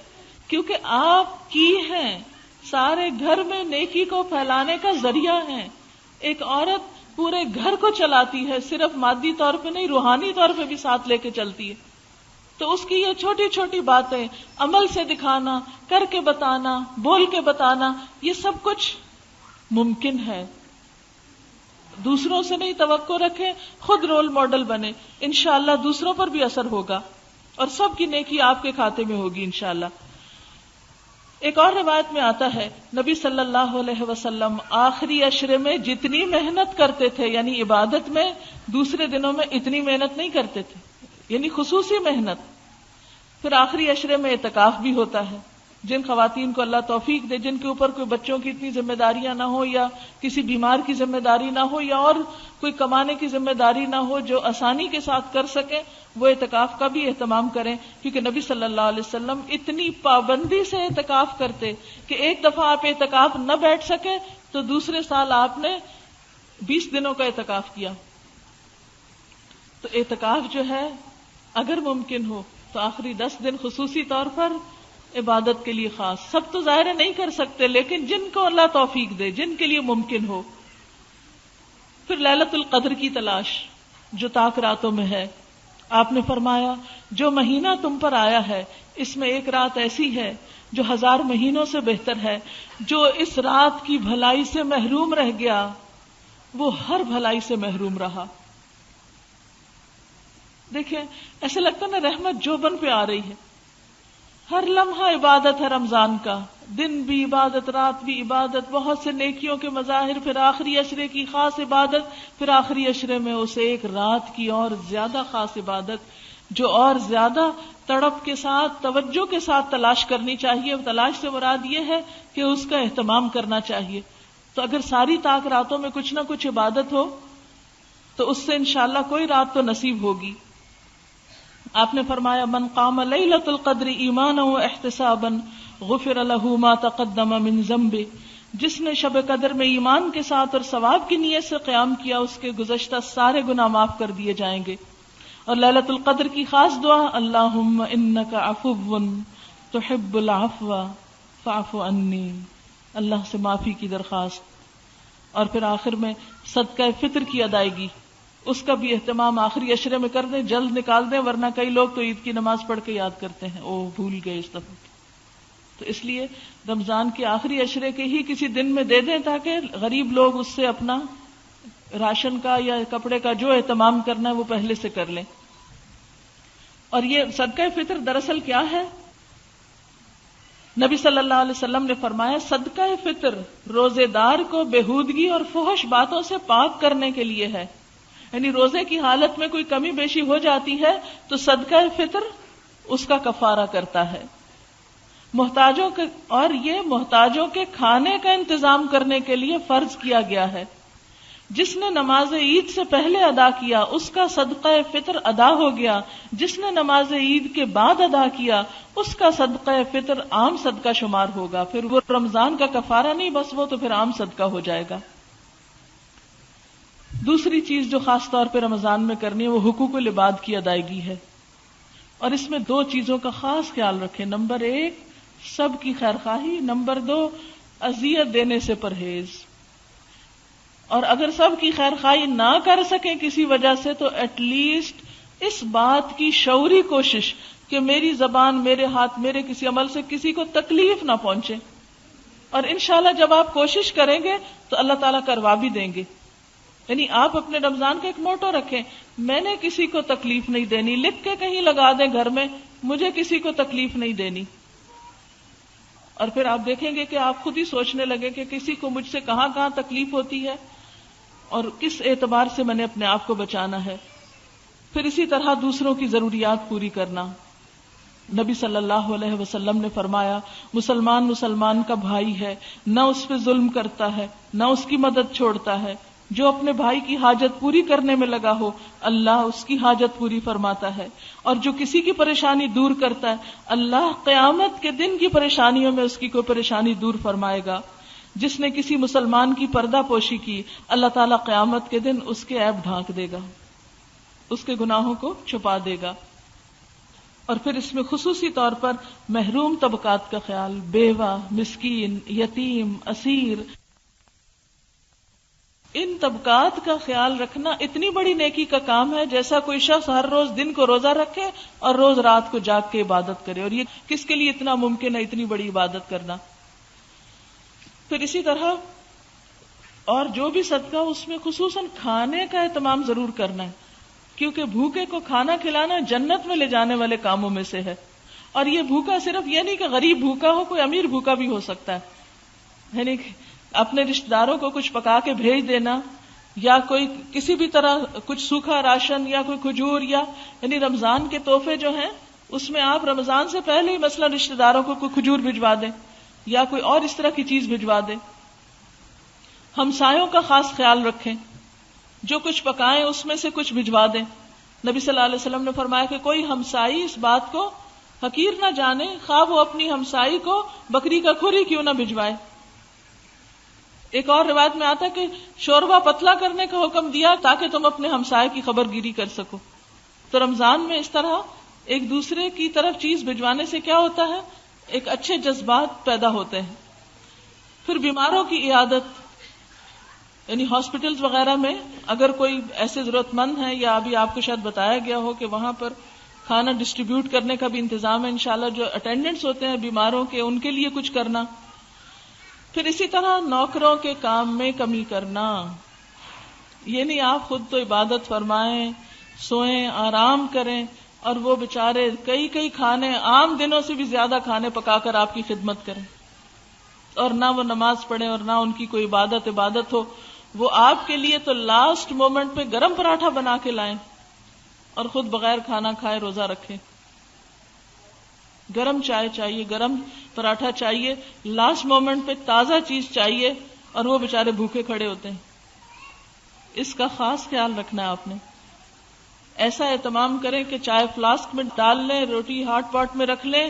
کیونکہ آپ کی ہیں، سارے گھر میں نیکی کو پھیلانے کا ذریعہ ہیں. ایک عورت پورے گھر کو چلاتی ہے، صرف مادی طور پہ نہیں، روحانی طور پہ بھی ساتھ لے کے چلتی ہے. تو اس کی یہ چھوٹی چھوٹی باتیں عمل سے دکھانا، کر کے بتانا، بول کے بتانا، یہ سب کچھ ممکن ہے. دوسروں سے نہیں توقع رکھیں، خود رول ماڈل بنے، انشاءاللہ دوسروں پر بھی اثر ہوگا اور سب کی نیکی آپ کے کھاتے میں ہوگی انشاءاللہ. ایک اور روایت میں آتا ہے، نبی صلی اللہ علیہ وسلم آخری عشرے میں جتنی محنت کرتے تھے، یعنی عبادت میں، دوسرے دنوں میں اتنی محنت نہیں کرتے تھے، یعنی خصوصی محنت. پھر آخری عشرے میں اعتکاف بھی ہوتا ہے. جن خواتین کو اللہ توفیق دے، جن کے اوپر کوئی بچوں کی اتنی ذمہ داریاں نہ ہو، یا کسی بیمار کی ذمہ داری نہ ہو، یا اور کوئی کمانے کی ذمہ داری نہ ہو، جو آسانی کے ساتھ کر سکیں، وہ اعتکاف کا بھی اہتمام کریں. کیونکہ نبی صلی اللہ علیہ وسلم اتنی پابندی سے اعتکاف کرتے کہ ایک دفعہ آپ اعتکاف نہ بیٹھ سکے تو دوسرے سال آپ نے 20 دنوں کا اعتکاف کیا. تو اعتکاف جو ہے اگر ممکن ہو تو آخری 10 دن خصوصی طور پر عبادت کے لیے خاص. سب تو ظاہر نہیں کر سکتے، لیکن جن کو اللہ توفیق دے، جن کے لیے ممکن ہو. پھر لیلۃ القدر کی تلاش جو طاق راتوں میں ہے. آپ نے فرمایا، جو مہینہ تم پر آیا ہے اس میں ایک رات ایسی ہے جو 1000 مہینوں سے بہتر ہے. جو اس رات کی بھلائی سے محروم رہ گیا وہ ہر بھلائی سے محروم رہا. دیکھیں ایسے لگتا ہے نا رحمت جوبن پہ آ رہی ہے. ہر لمحہ عبادت ہے رمضان کا، دن بھی عبادت، رات بھی عبادت، بہت سے نیکیوں کے مظاہر. پھر آخری عشرے کی خاص عبادت، پھر آخری عشرے میں اسے ایک رات کی اور زیادہ خاص عبادت جو اور زیادہ تڑپ کے ساتھ، توجہ کے ساتھ تلاش کرنی چاہیے. تلاش سے مراد یہ ہے کہ اس کا اہتمام کرنا چاہیے. تو اگر ساری طاق راتوں میں کچھ نہ کچھ عبادت ہو تو اس سے انشاءاللہ کوئی رات تو نصیب ہوگی. آپ نے فرمایا، من قام لیلۃ القدر ایمانا واحتسابا غفر له ما تقدم من ذنبه. جس نے شب قدر میں ایمان کے ساتھ اور ثواب کی نیت سے قیام کیا اس کے گزشتہ سارے گناہ معاف کر دیے جائیں گے. اور لیلۃ القدر کی خاص دعا اللہم انک عفو تحب العفو فاعف عنی، اللہ سے معافی کی درخواست. اور پھر آخر میں صدقہ فطر کی ادائیگی، اس کا بھی اہتمام آخری عشرے میں کر دیں، جلد نکال دیں، ورنہ کئی لوگ تو عید کی نماز پڑھ کے یاد کرتے ہیں او بھول گئے اس دفعہ. تو اس لیے رمضان کے آخری عشرے کے ہی کسی دن میں دے دیں تاکہ غریب لوگ اس سے اپنا راشن کا یا کپڑے کا جو اہتمام کرنا ہے وہ پہلے سے کر لیں. اور یہ صدقہ فطر دراصل کیا ہے؟ نبی صلی اللہ علیہ وسلم نے فرمایا صدقہ فطر روزے دار کو بےہودگی اور فحش باتوں سے پاک کرنے کے لیے ہے. یعنی روزے کی حالت میں کوئی کمی بیشی ہو جاتی ہے تو صدقہ فطر اس کا کفارہ کرتا ہے. محتاجوں کے اور یہ محتاجوں کے کھانے کا انتظام کرنے کے لیے فرض کیا گیا ہے. جس نے نماز عید سے پہلے ادا کیا اس کا صدقہ فطر ادا ہو گیا، جس نے نماز عید کے بعد ادا کیا اس کا صدقہ فطر عام صدقہ شمار ہوگا. پھر وہ رمضان کا کفارہ نہیں، بس وہ تو پھر عام صدقہ ہو جائے گا. دوسری چیز جو خاص طور پہ رمضان میں کرنی ہے وہ حقوق العباد کی ادائیگی ہے. اور اس میں دو چیزوں کا خاص خیال رکھیں. نمبر 1 سب کی خیرخواہی، نمبر 2 اذیت دینے سے پرہیز. اور اگر سب کی خیرخواہی نہ کر سکیں کسی وجہ سے تو ایٹ لیسٹ اس بات کی شعوری کوشش کہ میری زبان، میرے ہاتھ، میرے کسی عمل سے کسی کو تکلیف نہ پہنچے. اور انشاءاللہ جب آپ کوشش کریں گے تو اللہ تعالیٰ کروا بھی دیں گے. یعنی آپ اپنے رمضان کا ایک موٹو رکھیں، میں نے کسی کو تکلیف نہیں دینی، لکھ کے کہیں لگا دیں گھر میں، مجھے کسی کو تکلیف نہیں دینی. اور پھر آپ دیکھیں گے کہ آپ خود ہی سوچنے لگے کہ کسی کو مجھ سے کہاں کہاں تکلیف ہوتی ہے اور کس اعتبار سے میں نے اپنے آپ کو بچانا ہے. پھر اسی طرح دوسروں کی ضروریات پوری کرنا. نبی صلی اللہ علیہ وسلم نے فرمایا مسلمان مسلمان کا بھائی ہے، نہ اس پہ ظلم کرتا ہے نہ اس کی مدد چھوڑتا ہے. جو اپنے بھائی کی حاجت پوری کرنے میں لگا ہو اللہ اس کی حاجت پوری فرماتا ہے، اور جو کسی کی پریشانی دور کرتا ہے اللہ قیامت کے دن کی پریشانیوں میں اس کی کوئی پریشانی دور فرمائے گا. جس نے کسی مسلمان کی پردہ پوشی کی اللہ تعالیٰ قیامت کے دن اس کے عیب ڈھانک دے گا، اس کے گناہوں کو چھپا دے گا. اور پھر اس میں خصوصی طور پر محروم طبقات کا خیال، بیوہ، مسکین، یتیم، اسیر، ان طبقات کا خیال رکھنا اتنی بڑی نیکی کا کام ہے جیسا کوئی شخص ہر روز دن کو روزہ رکھے اور روز رات کو جاگ کے عبادت کرے. اور یہ کس کے لیے اتنا ممکن ہے اتنی بڑی عبادت کرنا؟ پھر اسی طرح اور جو بھی صدقہ اس میں خصوصاً کھانے کا اہتمام ضرور کرنا ہے، کیونکہ بھوکے کو کھانا کھلانا جنت میں لے جانے والے کاموں میں سے ہے. اور یہ بھوکا صرف یہ نہیں کہ غریب بھوکا ہو، کوئی امیر بھوکا بھی ہو سکتا ہے. یعنی اپنے رشتہ داروں کو کچھ پکا کے بھیج دینا، یا کوئی کسی بھی طرح کچھ سوکھا راشن یا کوئی کھجور، یا یعنی رمضان کے تحفے جو ہیں اس میں آپ رمضان سے پہلے ہی مثلا رشتہ داروں کو کوئی کھجور بھجوا دیں یا کوئی اور اس طرح کی چیز بھجوا دیں. ہمسایوں کا خاص خیال رکھیں، جو کچھ پکائیں اس میں سے کچھ بھجوا دیں. نبی صلی اللہ علیہ وسلم نے فرمایا کہ کوئی ہمسائی اس بات کو حقیر نہ جانے خواہ وہ اپنی ہمسائی کو بکری کا کھر ہی کیوں نہ بھجوائے. ایک اور روایت میں آتا ہے کہ شوربہ پتلا کرنے کا حکم دیا تاکہ تم اپنے ہمسائے کی خبر گیری کر سکو. تو رمضان میں اس طرح ایک دوسرے کی طرف چیز بھجوانے سے کیا ہوتا ہے، ایک اچھے جذبات پیدا ہوتے ہیں. پھر بیماروں کی عیادت، یعنی ہاسپٹلز وغیرہ میں اگر کوئی ایسے ضرورت مند ہیں، یا ابھی آپ کو شاید بتایا گیا ہو کہ وہاں پر کھانا ڈسٹریبیوٹ کرنے کا بھی انتظام ہے انشاءاللہ، جو اٹینڈنٹس ہوتے ہیں بیماروں کے ان کے لیے کچھ کرنا. پھر اسی طرح نوکروں کے کام میں کمی کرنا، یہ نہیں آپ خود تو عبادت فرمائیں، سوئیں، آرام کریں، اور وہ بےچارے کئی کھانے عام دنوں سے بھی زیادہ کھانے پکا کر آپ کی خدمت کریں، اور نہ وہ نماز پڑھیں اور نہ ان کی کوئی عبادت ہو. وہ آپ کے لیے تو لاسٹ مومنٹ پہ گرم پراٹھا بنا کے لائیں اور خود بغیر کھانا کھائے روزہ رکھیں. گرم چائے چاہیے، گرم پراٹھا چاہیے، لاسٹ مومنٹ پہ تازہ چیز چاہیے، اور وہ بےچارے بھوکے کھڑے ہوتے ہیں. اس کا خاص خیال رکھنا ہے آپ نے. ایسا اہتمام کریں کہ چائے فلاسک میں ڈال لیں، روٹی ہاٹ پاٹ میں رکھ لیں،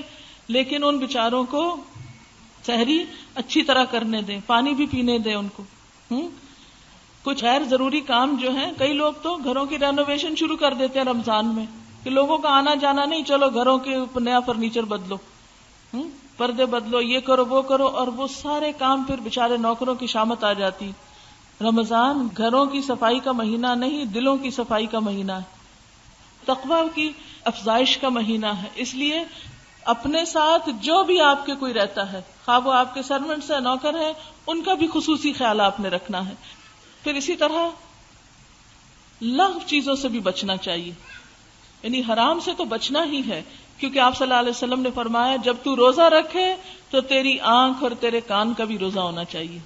لیکن ان بےچاروں کو سحری اچھی طرح کرنے دیں، پانی بھی پینے دیں ان کو. کچھ غیر ضروری کام جو ہیں، کئی لوگ تو گھروں کی رینوویشن شروع کر دیتے ہیں رمضان میں کہ لوگوں کا آنا جانا نہیں، چلو گھروں کے نیا فرنیچر بدلو، پردے بدلو، یہ کرو وہ کرو، اور وہ سارے کام پھر بےچارے نوکروں کی شامت آ جاتی. رمضان گھروں کی صفائی کا مہینہ نہیں، دلوں کی صفائی کا مہینہ ہے، تقویٰ کی افزائش کا مہینہ ہے. اس لیے اپنے ساتھ جو بھی آپ کے کوئی رہتا ہے، خواہ وہ آپ کے سرونٹس ہیں، نوکر ہیں، ان کا بھی خصوصی خیال آپ نے رکھنا ہے. پھر اسی طرح لغو چیزوں سے بھی بچنا چاہیے، یعنی حرام سے تو بچنا ہی ہے، کیونکہ آپ صلی اللہ علیہ وسلم نے فرمایا جب تو روزہ رکھے تو تیری آنکھ اور تیرے کان کا بھی روزہ ہونا چاہیے.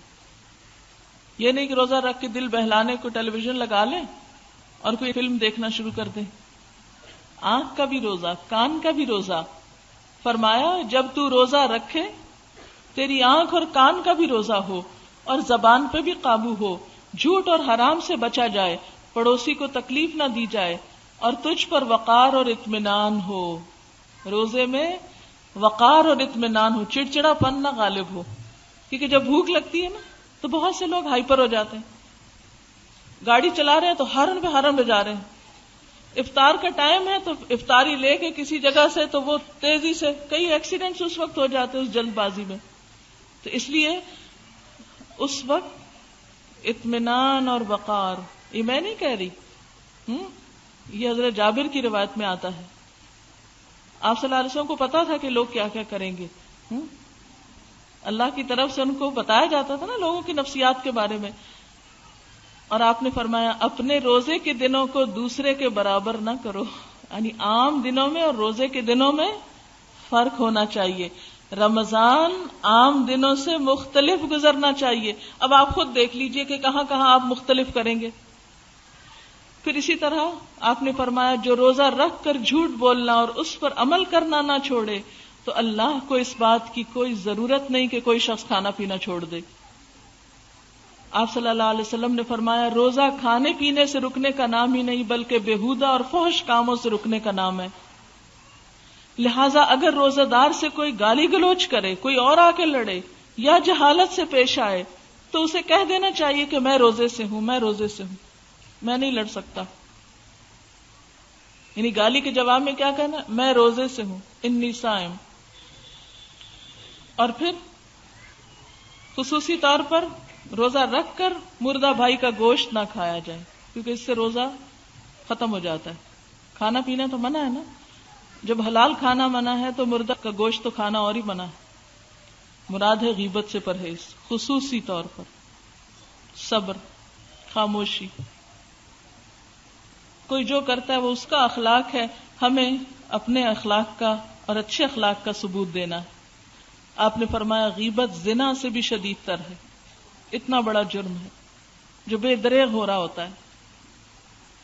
یہ نہیں کہ روزہ رکھ کے دل بہلانے کو ٹیلی ویژن لگا لیں اور کوئی فلم دیکھنا شروع کر دیں. آنکھ کا بھی روزہ، کان کا بھی روزہ. فرمایا جب تو روزہ رکھے تیری آنکھ اور کان کا بھی روزہ ہو، اور زبان پہ بھی قابو ہو، جھوٹ اور حرام سے بچا جائے، پڑوسی کو تکلیف نہ دی جائے، اور تجھ پر وقار اور اطمینان ہو. روزے میں وقار اور اطمینان ہو، چڑچڑا پن نہ غالب ہو. کیونکہ جب بھوک لگتی ہے نا تو بہت سے لوگ ہائپر ہو جاتے ہیں، گاڑی چلا رہے ہیں تو ہارن پہ ہارن بجا رہے ہیں. افطار کا ٹائم ہے تو افطاری لے کے کسی جگہ سے تو وہ تیزی سے، کئی ایکسیڈنٹس اس وقت ہو جاتے ہیں اس جلد بازی میں. تو اس لیے اس وقت اطمینان اور وقار، یہ میں نہیں کہہ رہی، یہ حضرت جابر کی روایت میں آتا ہے. آپ صلی اللہ علیہ وسلم کو پتا تھا کہ لوگ کیا کیا کریں گے، اللہ کی طرف سے ان کو بتایا جاتا تھا نا لوگوں کی نفسیات کے بارے میں. اور آپ نے فرمایا اپنے روزے کے دنوں کو دوسرے کے برابر نہ کرو، یعنی عام دنوں میں اور روزے کے دنوں میں فرق ہونا چاہیے. رمضان عام دنوں سے مختلف گزرنا چاہیے. اب آپ خود دیکھ لیجئے کہ کہاں کہاں آپ مختلف کریں گے. پھر اسی طرح آپ نے فرمایا جو روزہ رکھ کر جھوٹ بولنا اور اس پر عمل کرنا نہ چھوڑے تو اللہ کو اس بات کی کوئی ضرورت نہیں کہ کوئی شخص کھانا پینا چھوڑ دے. آپ صلی اللہ علیہ وسلم نے فرمایا روزہ کھانے پینے سے رکنے کا نام ہی نہیں بلکہ بےہودہ اور فحش کاموں سے رکنے کا نام ہے. لہٰذا اگر روزہ دار سے کوئی گالی گلوچ کرے، کوئی اور آ کے لڑے یا جہالت سے پیش آئے تو اسے کہہ دینا چاہیے کہ میں روزے سے ہوں، میں روزے سے ہوں، میں نہیں لڑ سکتا. یعنی گالی کے جواب میں کیا کہنا؟ میں روزے سے ہوں، انی صائم. اور پھر خصوصی طور پر روزہ رکھ کر مردہ بھائی کا گوشت نہ کھایا جائے، کیونکہ اس سے روزہ ختم ہو جاتا ہے. کھانا پینا تو منع ہے نا، جب حلال کھانا منع ہے تو مردہ کا گوشت تو کھانا اور ہی منع ہے. مراد ہے غیبت سے پرہیز، خصوصی طور پر صبر، خاموشی. کوئی جو کرتا ہے وہ اس کا اخلاق ہے، ہمیں اپنے اخلاق کا اور اچھے اخلاق کا ثبوت دینا ہے. آپ نے فرمایا غیبت زنا سے بھی شدید تر ہے، اتنا بڑا جرم ہے جو بے دریغ ہو رہا ہوتا ہے.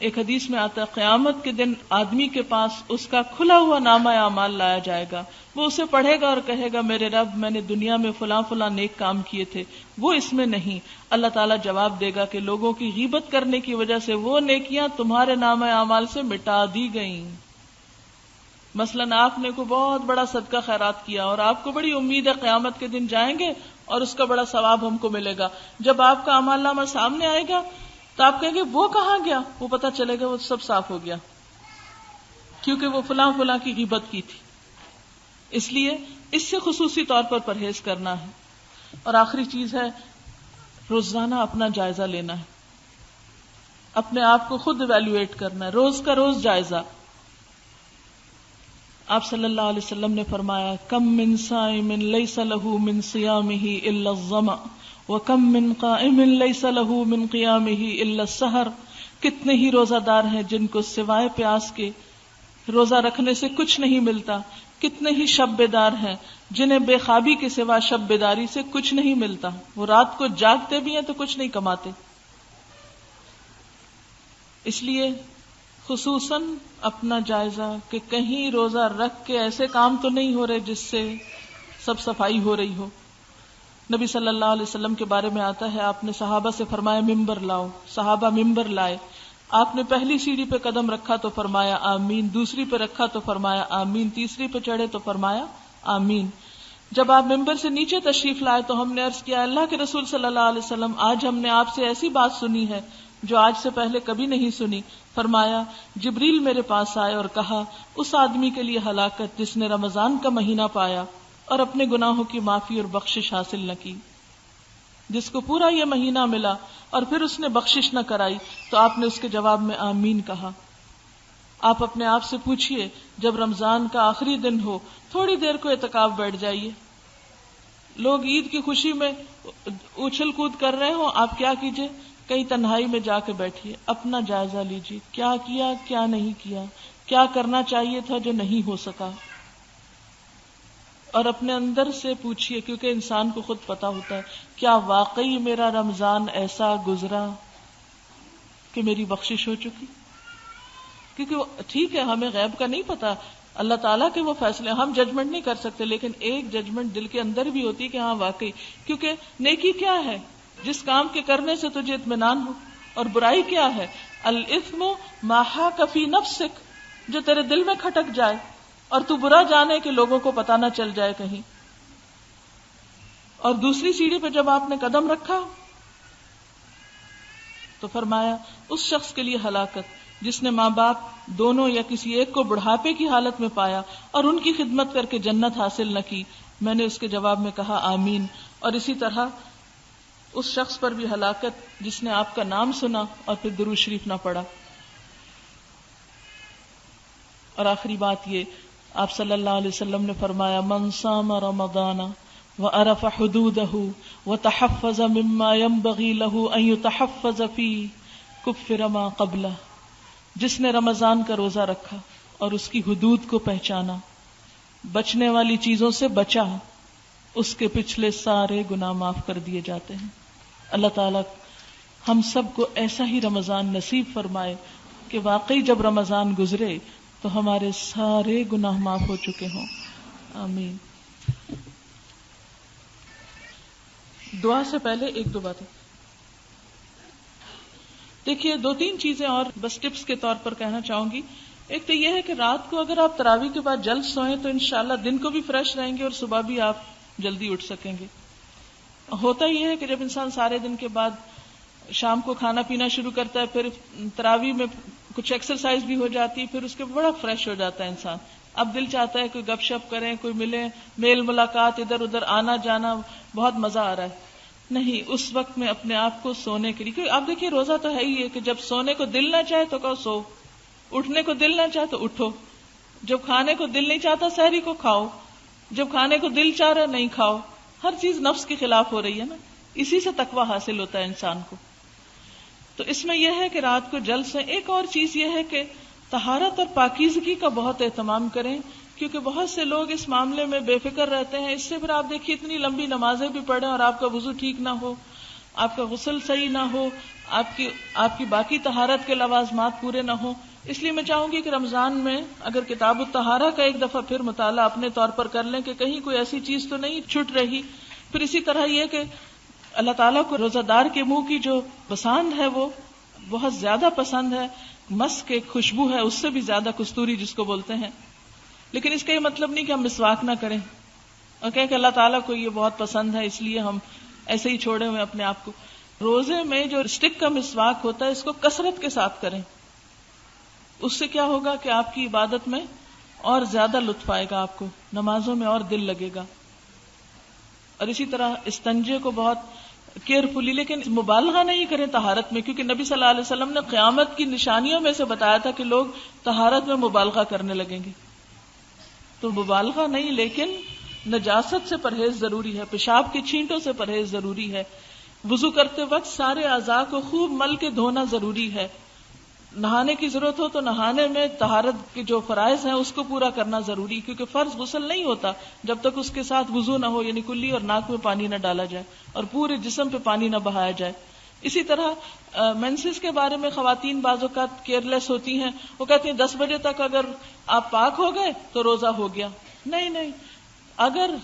ایک حدیث میں آتا ہے قیامت کے دن آدمی کے پاس اس کا کھلا ہوا نامہ اعمال لایا جائے گا، وہ اسے پڑھے گا اور کہے گا میرے رب میں نے دنیا میں فلاں فلاں نیک کام کیے تھے، وہ اس میں نہیں. اللہ تعالیٰ جواب دے گا کہ لوگوں کی غیبت کرنے کی وجہ سے وہ نیکیاں تمہارے نامہ اعمال سے مٹا دی گئیں. مثلاً آپ نے کوئی بہت بڑا صدقہ خیرات کیا اور آپ کو بڑی امید ہے قیامت کے دن جائیں گے اور اس کا بڑا ثواب ہم کو ملے گا. جب آپ کا اعمال نامہ سامنے آئے گا تو آپ کہیں گے وہ کہاں گیا؟ وہ پتہ چلے گا وہ سب صاف ہو گیا کیونکہ وہ فلاں فلاں کی غیبت کی تھی. اس لیے اس سے خصوصی طور پر پرہیز کرنا ہے. اور آخری چیز ہے روزانہ اپنا جائزہ لینا ہے، اپنے آپ کو خود ایویلویٹ کرنا ہے، روز کا روز جائزہ. آپ صلی اللہ علیہ وسلم نے فرمایا کم من صائم لیس له من صیامه الا الظمأ وکم من قائم لیس له من قیامه الا السحر. کتنے ہی روزہ دار ہیں جن کو سوائے پیاس کے روزہ رکھنے سے کچھ نہیں ملتا، کتنے ہی شب بیدار ہیں جنہیں بے خوابی کے سوا شب بیداری سے کچھ نہیں ملتا، وہ رات کو جاگتے بھی ہیں تو کچھ نہیں کماتے. اس لیے خصوصاً اپنا جائزہ کہ کہیں روزہ رکھ کے ایسے کام تو نہیں ہو رہے جس سے سب صفائی ہو رہی ہو. نبی صلی اللہ علیہ وسلم کے بارے میں آتا ہے آپ نے صحابہ سے فرمایا ممبر لاؤ، صحابہ ممبر لائے. آپ نے پہلی سیڑھی پہ قدم رکھا تو فرمایا آمین، دوسری پہ رکھا تو فرمایا آمین، تیسری پہ چڑھے تو فرمایا آمین. جب آپ ممبر سے نیچے تشریف لائے تو ہم نے عرض کیا اللہ کے رسول صلی اللہ علیہ وسلم آج ہم نے آپ سے ایسی بات سنی ہے جو آج سے پہلے کبھی نہیں سنی. فرمایا جبریل میرے پاس آئے اور کہا اس آدمی کے لیے ہلاکت جس نے رمضان کا مہینہ پایا اور اپنے گناہوں کی معافی اور بخشش حاصل نہ کی. جس کو پورا یہ مہینہ ملا اور پھر اس نے بخشش نہ کرائی تو آپ نے اس کے جواب میں آمین کہا. آپ اپنے آپ سے پوچھئے جب رمضان کا آخری دن ہو تھوڑی دیر کو اعتکاف بیٹھ جائیے. لوگ عید کی خوشی میں اچھل کود کر رہے ہوں، آپ کیا کیجئے کہیں تنہائی میں جا کے بیٹھیے، اپنا جائزہ لیجیے، کیا کیا کیا نہیں کیا، کیا کرنا چاہیے تھا جو نہیں ہو سکا، اور اپنے اندر سے پوچھئے کیونکہ انسان کو خود پتا ہوتا ہے کیا واقعی میرا رمضان ایسا گزرا کہ میری بخشش ہو چکی. کیونکہ ٹھیک ہے ہمیں غیب کا نہیں پتا، اللہ تعالیٰ کے وہ فیصلے ہم ججمنٹ نہیں کر سکتے، لیکن ایک ججمنٹ دل کے اندر بھی ہوتی ہے کہ ہاں واقعی. کیونکہ نیکی کیا ہے؟ جس کام کے کرنے سے تجھے اطمینان ہو، اور برائی کیا ہے؟ الاثم ما حاک فی نفسک، جو تیرے دل میں کھٹک جائے اور تو برا جانے کہ لوگوں کو پتہ نہ چل جائے کہیں. اور دوسری سیڑھی پہ جب آپ نے قدم رکھا تو فرمایا اس شخص کے لیے ہلاکت جس نے ماں باپ دونوں یا کسی ایک کو بڑھاپے کی حالت میں پایا اور ان کی خدمت کر کے جنت حاصل نہ کی. میں نے اس کے جواب میں کہا آمین. اور اسی طرح اس شخص پر بھی ہلاکت جس نے آپ کا نام سنا اور پھر درود شریف نہ پڑھا. اور آخری بات یہ، آپ صلی اللہ علیہ وسلم نے فرمایا من صام رمضان وعرف حدوده وتحفظ مما ينبغي له ان يتحفظ فيه كفر ما قبله. جس نے رمضان کا روزہ رکھا اور اس کی حدود کو پہچانا، بچنے والی چیزوں سے بچا، اس کے پچھلے سارے گناہ معاف کر دیے جاتے ہیں. اللہ تعالیٰ ہم سب کو ایسا ہی رمضان نصیب فرمائے کہ واقعی جب رمضان گزرے تو ہمارے سارے گناہ معاف ہو چکے ہوں. آمین. دعا سے پہلے ایک دو باتیں دیکھیے، دو تین چیزیں اور بس ٹپس کے طور پر کہنا چاہوں گی. ایک تو یہ ہے کہ رات کو اگر آپ تراویح کے بعد جلد سوئیں تو انشاءاللہ دن کو بھی فریش رہیں گے اور صبح بھی آپ جلدی اٹھ سکیں گے. ہوتا یہ ہے کہ جب انسان سارے دن کے بعد شام کو کھانا پینا شروع کرتا ہے، پھر تراویح میں کچھ ایکسرسائز بھی ہو جاتی ہے، پھر اس کے بڑا فریش ہو جاتا ہے انسان. اب دل چاہتا ہے کوئی گپ شپ کریں، کوئی ملے، میل ملاقات، ادھر ادھر آنا جانا، بہت مزہ آ رہا ہے. نہیں، اس وقت میں اپنے آپ کو سونے کے لیے، کیونکہ آپ دیکھیے روزہ تو ہے ہی ہے کہ جب سونے کو دل نہ چاہے تو کہو سو، اٹھنے کو دل نہ چاہے تو اٹھو، جب کھانے کو دل نہیں چاہتا سحری کو کھاؤ، جب کھانے کو دل چاہ رہا نہیں کھاؤ. ہر چیز نفس کے خلاف ہو رہی ہے نا، اسی سے تقویٰ حاصل ہوتا ہے انسان کو. تو اس میں یہ ہے کہ رات کو جلد سے. ایک اور چیز یہ ہے کہ طہارت اور پاکیزگی کا بہت اہتمام کریں، کیونکہ بہت سے لوگ اس معاملے میں بے فکر رہتے ہیں. اس سے پھر آپ دیکھیے اتنی لمبی نمازیں بھی پڑھیں اور آپ کا وضو ٹھیک نہ ہو، آپ کا غسل صحیح نہ ہو، آپ کی باقی طہارت کے لوازمات پورے نہ ہوں. اس لیے میں چاہوں گی کہ رمضان میں اگر کتاب الطہارہ کا ایک دفعہ پھر مطالعہ اپنے طور پر کر لیں کہ کہیں کوئی ایسی چیز تو نہیں چھٹ رہی. پھر اسی طرح یہ کہ اللہ تعالیٰ کو روزہ دار کے منہ کی جو پسند ہے وہ بہت زیادہ پسند ہے، مسک ایک خوشبو ہے، اس سے بھی زیادہ کستوری جس کو بولتے ہیں. لیکن اس کا یہ مطلب نہیں کہ ہم مسواک نہ کریں اور کہیں کہ اللہ تعالیٰ کو یہ بہت پسند ہے اس لیے ہم ایسے ہی چھوڑے ہوئے اپنے آپ کو. روزے میں جو اسٹک کا مسواک ہوتا ہے اس کو کثرت کے ساتھ کریں. اس سے کیا ہوگا کہ آپ کی عبادت میں اور زیادہ لطف آئے گا، آپ کو نمازوں میں اور دل لگے گا. اور اسی طرح استنجے کو بہت کیئرفلی، لیکن مبالغہ نہیں کریں طہارت میں، کیونکہ نبی صلی اللہ علیہ وسلم نے قیامت کی نشانیوں میں سے بتایا تھا کہ لوگ طہارت میں مبالغہ کرنے لگیں گے. تو مبالغہ نہیں، لیکن نجاست سے پرہیز ضروری ہے، پیشاب کی چھینٹوں سے پرہیز ضروری ہے. وضو کرتے وقت سارے اعضاء کو خوب مل کے دھونا ضروری ہے. نہانے کی ضرورت ہو تو نہانے میں طہارت کے جو فرائض ہیں اس کو پورا کرنا ضروری، کیونکہ فرض غسل نہیں ہوتا جب تک اس کے ساتھ وضو نہ ہو، یعنی کلی اور ناک میں پانی نہ ڈالا جائے اور پورے جسم پہ پانی نہ بہایا جائے. اسی طرح مینسز کے بارے میں خواتین بعض اوقات کیئرلیس ہوتی ہیں، وہ کہتی ہیں 10 بجے تک اگر آپ پاک ہو گئے تو روزہ ہو گیا. نہیں، اگر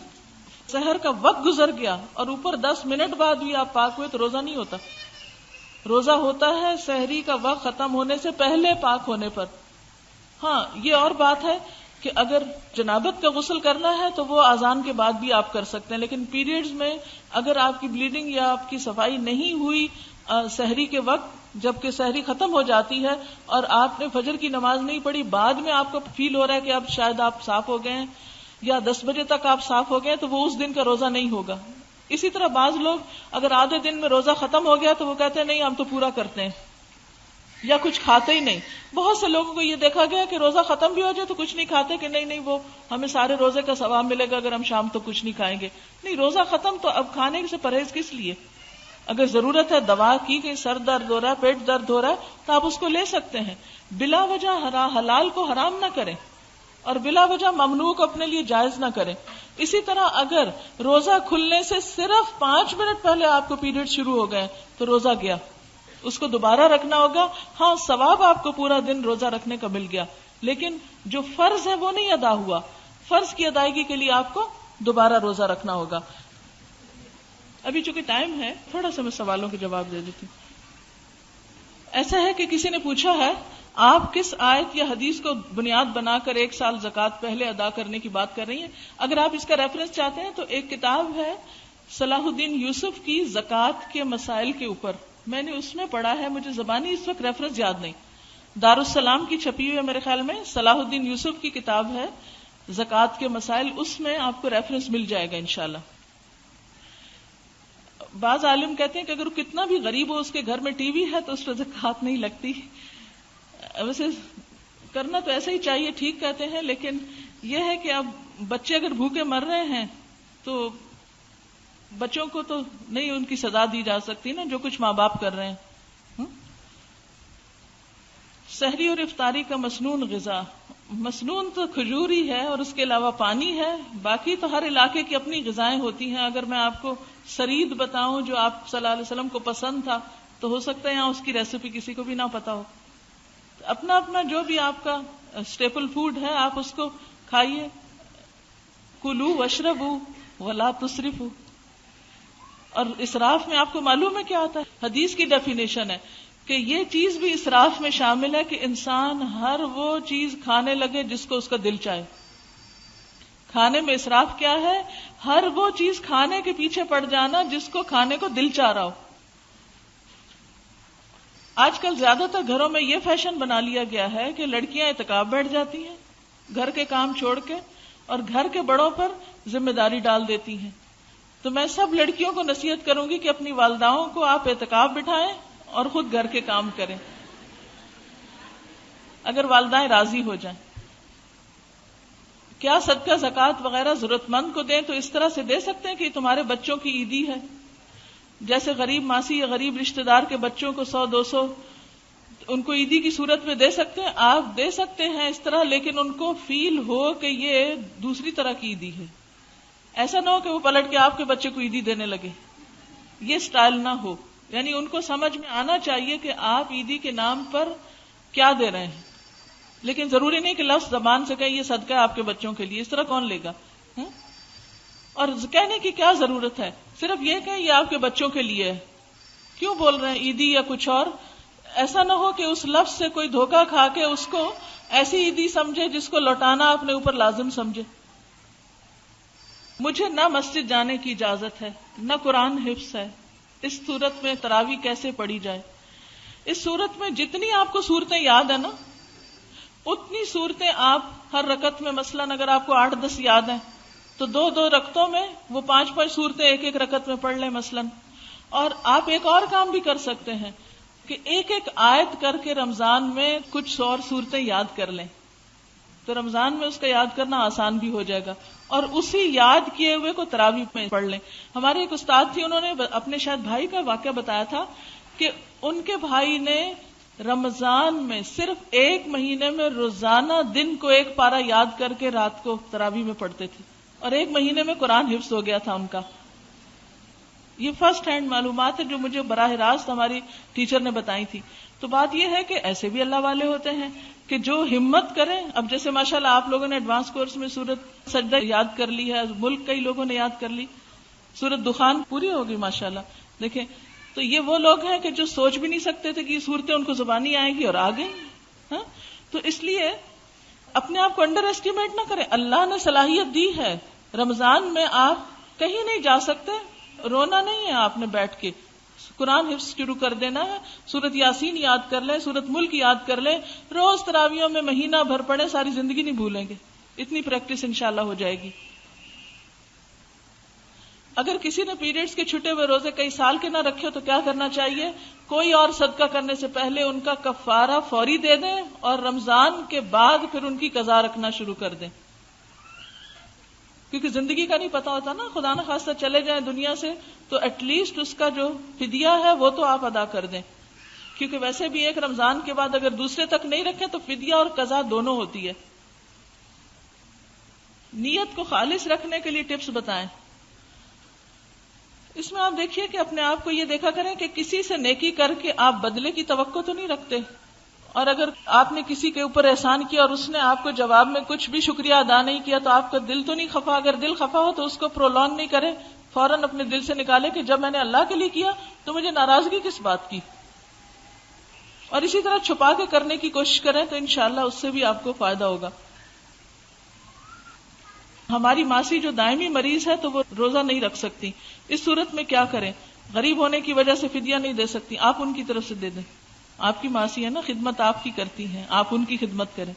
سحر کا وقت گزر گیا اور اوپر 10 منٹ بعد بھی آپ پاک ہوئے تو روزہ نہیں ہوتا. روزہ ہوتا ہے سحری کا وقت ختم ہونے سے پہلے پاک ہونے پر. ہاں، یہ اور بات ہے کہ کہ اگر جنابت کا غسل کرنا ہے تو وہ اذان کے بعد بھی آپ کر سکتے ہیں، لیکن پیریڈز میں اگر آپ کی بلیڈنگ یا آپ کی صفائی نہیں ہوئی سحری کے وقت، جبکہ سحری ختم ہو جاتی ہے اور آپ نے فجر کی نماز نہیں پڑھی، بعد میں آپ کو فیل ہو رہا ہے کہ اب شاید آپ صاف ہو گئے ہیں یا 10 بجے تک آپ صاف ہو گئے ہیں، تو وہ اس دن کا روزہ نہیں ہوگا. اسی طرح بعض لوگ اگر آدھے دن میں روزہ ختم ہو گیا تو وہ کہتے ہیں نہیں ہم تو پورا کرتے ہیں، یا کچھ کھاتے ہی نہیں. بہت سے لوگوں کو یہ دیکھا گیا کہ روزہ ختم بھی ہو جائے تو کچھ نہیں کھاتے کہ نہیں وہ ہمیں سارے روزے کا ثواب ملے گا اگر ہم شام تو کچھ نہیں کھائیں گے. نہیں، روزہ ختم تو اب کھانے سے پرہیز کس لیے؟ اگر ضرورت ہے دوا کی کہ سر درد ہو رہا ہے، پیٹ درد ہو رہا ہے تو آپ اس کو لے سکتے ہیں. بلا وجہ حلال کو حرام نہ کریں اور بلا وجہ ممنوع کو اپنے لیے جائز نہ کریں. اسی طرح اگر روزہ کھلنے سے صرف 5 منٹ پہلے آپ کو پیریڈ شروع ہو گئے تو روزہ گیا، اس کو دوبارہ رکھنا ہوگا. ہاں ثواب آپ کو پورا دن روزہ رکھنے کا مل گیا، لیکن جو فرض ہے وہ نہیں ادا ہوا. فرض کی ادائیگی کے لیے آپ کو دوبارہ روزہ رکھنا ہوگا. ابھی چونکہ ٹائم ہے تھوڑا سا میں سوالوں کے جواب دے دیتی ہوں. ایسا ہے کہ کسی نے پوچھا ہے آپ کس آیت یا حدیث کو بنیاد بنا کر 1 سال زکوٰۃ پہلے ادا کرنے کی بات کر رہی ہیں. اگر آپ اس کا ریفرنس چاہتے ہیں تو ایک کتاب ہے صلاح الدین یوسف کی زکوٰۃ کے مسائل کے اوپر، میں نے اس میں پڑھا ہے، مجھے زبانی اس وقت ریفرنس یاد نہیں. دارالسلام کی چھپی ہوئی ہے میرے خیال میں، صلاح الدین یوسف کی کتاب ہے زکوٰۃ کے مسائل، اس میں آپ کو ریفرنس مل جائے گا انشاءاللہ. بعض عالم کہتے ہیں کہ اگر کتنا بھی غریب ہو اس کے گھر میں ٹی وی ہے تو اس پر زکوٰۃ نہیں لگتی. ویسے کرنا تو ایسا ہی چاہیے، ٹھیک کہتے ہیں، لیکن یہ ہے کہ اب بچے اگر بھوکے مر رہے ہیں تو بچوں کو تو نہیں ان کی سزا دی جا سکتی نا جو کچھ ماں باپ کر رہے ہیں. سحری اور افطاری کا مسنون غذا، مسنون تو کھجور ہی ہے اور اس کے علاوہ پانی ہے، باقی تو ہر علاقے کی اپنی غذائیں ہوتی ہیں. اگر میں آپ کو سرید بتاؤں جو آپ صلی اللہ علیہ وسلم کو پسند تھا تو ہو سکتا ہے یہاں اس کی ریسیپی کسی کو بھی نہ پتا ہو. اپنا اپنا جو بھی آپ کا اسٹیپل فوڈ ہے آپ اس کو کھائیے. کلوا واشربوا ولا تسرفوا. اور اسراف میں آپ کو معلوم ہے کیا آتا ہے؟ حدیث کی ڈیفینیشن ہے کہ یہ چیز بھی اسراف میں شامل ہے کہ انسان ہر وہ چیز کھانے لگے جس کو اس کا دل چاہے. کھانے میں اسراف کیا ہے؟ ہر وہ چیز کھانے کے پیچھے پڑ جانا جس کو کھانے کو دل چاہ رہا ہو. آج کل زیادہ تر گھروں میں یہ فیشن بنا لیا گیا ہے کہ لڑکیاں اعتکاف بیٹھ جاتی ہیں گھر کے کام چھوڑ کے اور گھر کے بڑوں پر ذمہ داری ڈال دیتی ہیں. تو میں سب لڑکیوں کو نصیحت کروں گی کہ اپنی والداؤں کو آپ اعتکاف بٹھائیں اور خود گھر کے کام کریں اگر والدائیں راضی ہو جائیں. کیا صدقہ زکوٰۃ وغیرہ ضرورت مند کو دیں تو اس طرح سے دے سکتے ہیں کہ تمہارے بچوں کی عیدی ہے، جیسے غریب ماسی یا غریب رشتہ دار کے بچوں کو 100-200 ان کو عیدی کی صورت میں دے سکتے ہیں. آپ دے سکتے ہیں اس طرح، لیکن ان کو فیل ہو کہ یہ دوسری طرح کی عیدی ہے. ایسا نہ ہو کہ وہ پلٹ کے آپ کے بچے کو عیدی دینے لگے، یہ سٹائل نہ ہو. یعنی ان کو سمجھ میں آنا چاہیے کہ آپ عیدی کے نام پر کیا دے رہے ہیں، لیکن ضروری نہیں کہ لفظ زبان سے کہیں یہ صدقہ ہے آپ کے بچوں کے لیے. اس طرح کون لے گا؟ اور کہنے کی کیا ضرورت ہے؟ صرف یہ کہ یہ آپ کے بچوں کے لیے ہے. کیوں بول رہے ہیں عیدی یا کچھ اور؟ ایسا نہ ہو کہ اس لفظ سے کوئی دھوکہ کھا کے اس کو ایسی عیدی سمجھے جس کو لوٹانا اپنے اوپر لازم سمجھے. مجھے نہ مسجد جانے کی اجازت ہے نہ قرآن حفظ ہے، اس صورت میں تراویح کیسے پڑھی جائے؟ اس صورت میں جتنی آپ کو صورتیں یاد ہیں نا اتنی صورتیں آپ ہر رکعت میں، مثلاً اگر آپ کو 8-10 یاد ہیں تو 2-2 رکعتوں میں وہ 5-5 صورتیں ایک رکعت میں پڑھ لیں مثلاً. اور آپ ایک اور کام بھی کر سکتے ہیں کہ ایک آیت کر کے رمضان میں کچھ اور صورتیں یاد کر لیں تو رمضان میں اس کا یاد کرنا آسان بھی ہو جائے گا، اور اسی یاد کیے ہوئے کو تراویح میں پڑھ لیں. ہمارے ایک استاد تھی، انہوں نے اپنے شاید بھائی کا واقعہ بتایا تھا کہ ان کے بھائی نے رمضان میں صرف 1 مہینے میں روزانہ دن کو 1 پارہ یاد کر کے رات کو تراویح میں پڑھتے تھے، اور 1 مہینے میں قرآن حفظ ہو گیا تھا ان کا. یہ فرسٹ ہینڈ معلومات ہے جو مجھے براہ راست ہماری ٹیچر نے بتائی تھی. تو بات یہ ہے کہ ایسے بھی اللہ والے ہوتے ہیں کہ جو ہمت کریں. اب جیسے ماشاءاللہ آپ لوگوں نے ایڈوانس کورس میں سورت سجدہ یاد کر لی ہے، ملک کئی لوگوں نے یاد کر لی، سورت دخان پوری ہوگی ماشاءاللہ. دیکھیں تو یہ وہ لوگ ہیں کہ جو سوچ بھی نہیں سکتے تھے کہ یہ صورتیں ان کو زبانی آئیں گی اور آ گئی. تو اس لیے اپنے آپ کو انڈر ایسٹیمیٹ نہ کریں. اللہ نے صلاحیت دی ہے. رمضان میں آپ کہیں نہیں جا سکتے, رونا نہیں ہے آپ نے بیٹھ کے, قرآن حفظ شروع کر دینا ہے, سورت یاسین یاد کر لیں, سورت ملک یاد کر لیں, روز تراویحوں میں مہینہ بھر پڑھیں, ساری زندگی نہیں بھولیں گے. اتنی پریکٹس انشاءاللہ ہو جائے گی. اگر کسی نے پیریڈز کے چھٹے ہوئے روزے کئی سال کے نہ رکھے تو کیا کرنا چاہیے؟ کوئی اور صدقہ کرنے سے پہلے ان کا کفارہ فوری دے دیں, اور رمضان کے بعد پھر ان کی قضا رکھنا شروع کر دیں. کیونکہ زندگی کا نہیں پتا ہوتا نا, خدا نہ خواستہ چلے جائیں دنیا سے تو ایٹ لیسٹ اس کا جو فدیہ ہے وہ تو آپ ادا کر دیں. کیونکہ ویسے بھی ایک رمضان کے بعد اگر دوسرے تک نہیں رکھیں تو فدیہ اور قضا دونوں ہوتی ہے. نیت کو خالص رکھنے کے لیے ٹپس بتائیں. اس میں آپ دیکھیے کہ اپنے آپ کو یہ دیکھا کریں کہ کسی سے نیکی کر کے آپ بدلے کی توقع تو نہیں رکھتے, اور اگر آپ نے کسی کے اوپر احسان کیا اور اس نے آپ کو جواب میں کچھ بھی شکریہ ادا نہیں کیا تو آپ کا دل تو نہیں خفا. اگر دل خفا ہو تو اس کو پرولونگ نہیں کریں, فوراً اپنے دل سے نکالے کہ جب میں نے اللہ کے لیے کیا تو مجھے ناراضگی کس بات کی. اور اسی طرح چھپا کے کرنے کی کوشش کریں تو انشاءاللہ اس سے بھی آپ کو فائدہ ہوگا. ہماری ماسی جو دائمی مریض ہے تو وہ روزہ نہیں رکھ سکتی, اس صورت میں کیا کریں؟ غریب ہونے کی وجہ سے فدیہ نہیں دے سکتی, آپ ان کی طرف سے دے دیں. آپ کی ماسی ہے نا, خدمت آپ کی کرتی ہیں, آپ ان کی خدمت کریں.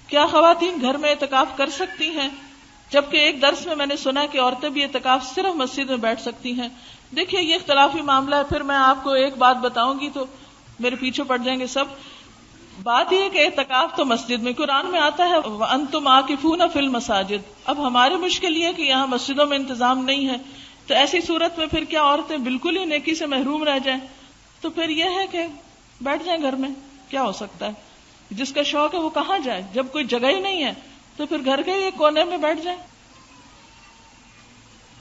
کیا خواتین گھر میں اعتکاف کر سکتی ہیں؟ جبکہ ایک درس میں نے سنا کہ عورتیں بھی اعتکاف صرف مسجد میں بیٹھ سکتی ہیں. دیکھیے یہ اختلافی معاملہ ہے, پھر میں آپ کو ایک بات بتاؤں گی تو میرے پیچھے پڑ جائیں گے سب. بات یہ کہ اعتکاف تو مسجد میں, قرآن میں آتا ہے وَأَنْتُمْ عَاكِفُونَ فِي الْمَسَاجِدِ. اب ہماری مشکل یہ کہ یہاں مسجدوں میں انتظام نہیں ہے, تو ایسی صورت میں پھر کیا عورتیں بالکل ہی نیکی سے محروم رہ جائیں؟ تو پھر یہ ہے کہ بیٹھ جائیں گھر میں, کیا ہو سکتا ہے. جس کا شوق ہے وہ کہاں جائے, جب کوئی جگہ ہی نہیں ہے تو پھر گھر کے ایک کونے میں بیٹھ جائیں.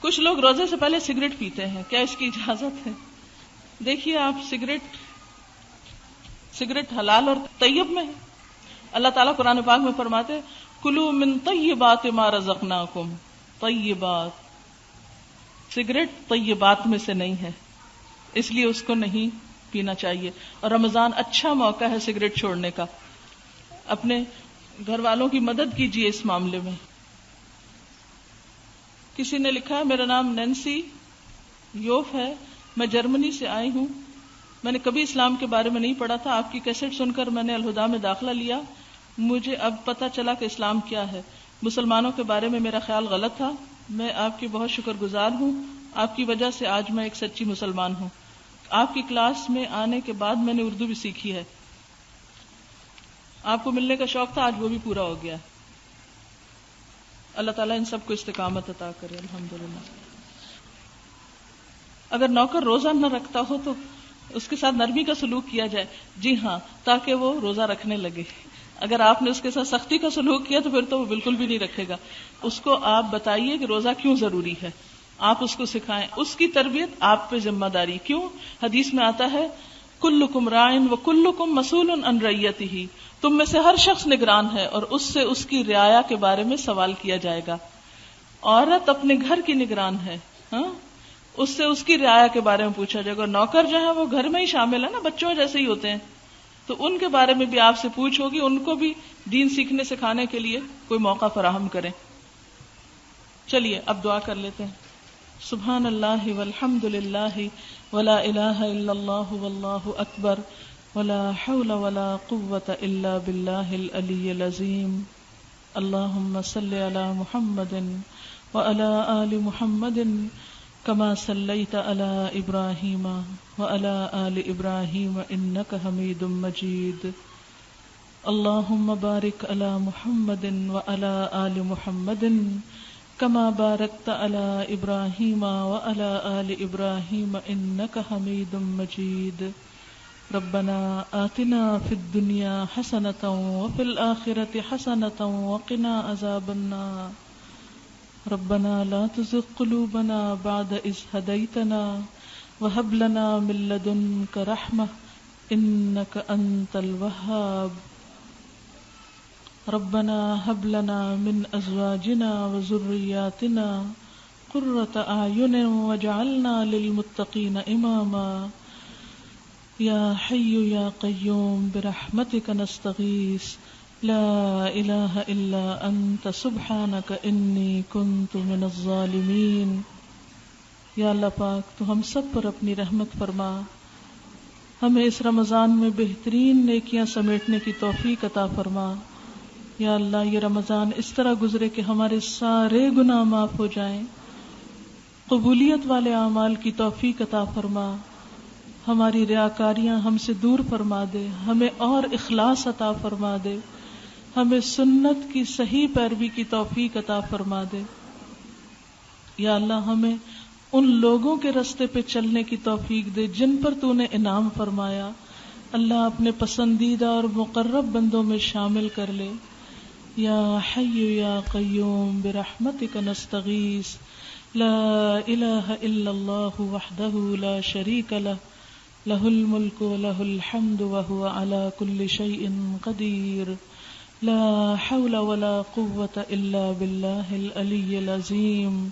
کچھ لوگ روزے سے پہلے سگریٹ پیتے ہیں, کیا اس کی اجازت ہے؟ دیکھیے آپ, سگریٹ حلال اور طیب میں ہے. اللہ تعالیٰ قرآن پاک میں فرماتے کلوا من طیبات ما رزقناکم. طیبات, سگریٹ طیبات میں سے نہیں ہے, اس لیے اس کو نہیں پینا چاہیے. اور رمضان اچھا موقع ہے سگریٹ چھوڑنے کا. اپنے گھر والوں کی مدد کیجیے اس معاملے میں. کسی نے لکھا ہے میرا نام نینسی یوف ہے, میں جرمنی سے آئی ہوں. میں نے کبھی اسلام کے بارے میں نہیں پڑھا تھا, آپ کی کیسٹ سن کر میں نے الہدا میں داخلہ لیا. مجھے اب پتہ چلا کہ اسلام کیا ہے. مسلمانوں کے بارے میں میرا خیال غلط تھا. میں آپ کی بہت شکر گزار ہوں, آپ کی وجہ سے آج میں ایک سچی مسلمان ہوں. آپ کی کلاس میں آنے کے بعد میں نے اردو بھی سیکھی ہے. آپ کو ملنے کا شوق تھا, آج وہ بھی پورا ہو گیا. اللہ تعالیٰ ان سب کو استقامت عطا کرے. الحمدللہ. اگر نوکر روزہ نہ رکھتا ہو تو اس کے ساتھ نرمی کا سلوک کیا جائے. جی ہاں, تاکہ وہ روزہ رکھنے لگے. اگر آپ نے اس کے ساتھ سختی کا سلوک کیا تو پھر تو وہ بالکل بھی نہیں رکھے گا. اس کو آپ بتائیے کہ روزہ کیوں ضروری ہے, آپ اس کو سکھائیں. اس کی تربیت آپ پہ ذمہ داری. کیوں؟ حدیث میں آتا ہے کلکم راعٍ وکلکم مسئول عن رعیتہ. تم میں سے ہر شخص نگران ہے اور اس سے اس کی رعایا کے بارے میں سوال کیا جائے گا. عورت اپنے گھر کی نگران ہے, ہاں, اس سے اس کی رعایا کے بارے میں پوچھا جائے گا. نوکر جو ہے وہ گھر میں ہی شامل ہے نا, بچوں جیسے ہی ہوتے ہیں, تو ان کے بارے میں بھی آپ سے پوچھ ہوگی. ان کو بھی دین سیکھنے سکھانے کے لیے کوئی موقع فراہم کریں. چلیے اب دعا کر لیتے ہیں. سبحان اللہ والحمد للہ ولا الہ الا اللہ واللہ اکبر ولا حول ولا قوة الا باللہ العلی العظیم. اللہم صل علی محمد وعلی آل محمد كما صليت على إبراهيم وعلى آل إبراهيم إنك حميد مجيد. اللهم بارك على محمد وعلى آل محمد كما باركت على إبراهيم وعلى آل إبراهيم إنك حميد مجيد. ربنا آتنا في الدنيا حسنة وفي الآخرة حسنة وقنا عذاب النار. ربنا لا تزغ قلوبنا بعد إذ هديتنا وهب لنا من لدنك رحمة إنك أنت الوهاب. ربنا هب لنا من أزواجنا وذرياتنا قرة أعين واجعلنا للمتقين إماما. يا حي يا قيوم برحمتك نستغيث لا الہ الا انت سبحانک انی کنت من الظالمین۔ یا اللہ پاک تو ہم سب پر اپنی رحمت فرما، ہمیں اس رمضان میں بہترین نیکیاں سمیٹنے کی توفیق عطا فرما۔ یا اللہ یہ رمضان اس طرح گزرے کہ ہمارے سارے گناہ معاف ہو جائیں، قبولیت والے اعمال کی توفیق عطا فرما، ہماری ریاکاریاں ہم سے دور فرما دے، ہمیں اور اخلاص عطا فرما دے، ہمیں سنت کی صحیح پیروی کی توفیق عطا فرما دے۔ یا اللہ ہمیں ان لوگوں کے رستے پہ چلنے کی توفیق دے جن پر تو نے انعام فرمایا۔ اللہ اپنے پسندیدہ اور مقرب بندوں میں شامل کر لے۔ یا حی یا قیوم برحمتک نستغیث، لا الہ الا اللہ وحدہ لا شریک لہ، لہ الملک ولہ الحمد وہو علی کل شیء قدیر، لا حول ولا قوة الا باللہ العلی العظیم۔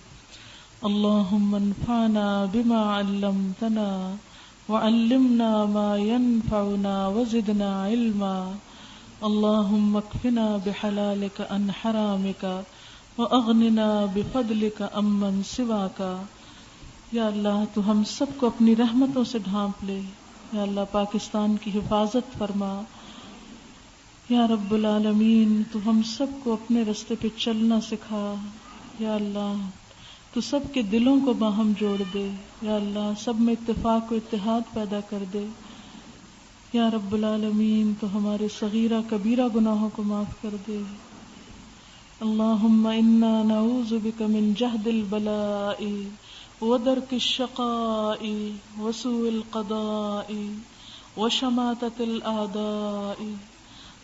اللہم انفعنا بما علمتنا وعلمنا ما ينفعنا وزدنا علما، اللہم اکفنا بحلالک عن حرامک واغننا بفضلک عمن سواک۔ یا اللہ تو ہم سب کو اپنی رحمتوں سے ڈھانپ لے۔ یا اللہ پاکستان کی حفاظت فرما۔ یا رب العالمین تو ہم سب کو اپنے رستے پہ چلنا سکھا۔ یا اللہ تو سب کے دلوں کو باہم جوڑ دے۔ یا اللہ سب میں اتفاق و اتحاد پیدا کر دے۔ یا رب العالمین تو ہمارے صغیرہ کبیرہ گناہوں کو معاف کر دے۔ اللہم انا نعوذ بک من جہد البلاء ودرک الشقاء وسوء القضاء وشماتة الأعداء،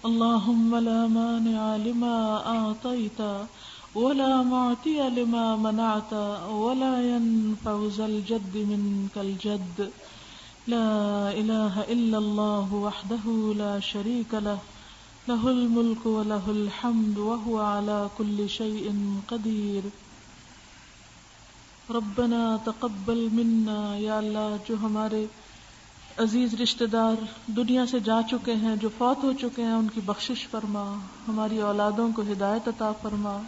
اللہم لا مانع لما أعطیت ولا معطی لما منعت ولا ينفع ذا الجد منك الجد، لا الہ الا اللہ وحدہ لا شریک لہ، لہ الملک ولہ الحمد وہو علی کل شیء قدیر۔ ربنا تقبل منا، یا اللہ جو ہمارے عزیز رشتہ دار دنیا سے جا چکے ہیں، جو فوت ہو چکے ہیں، ان کی بخشش فرما، ہماری اولادوں کو ہدایت عطا فرما۔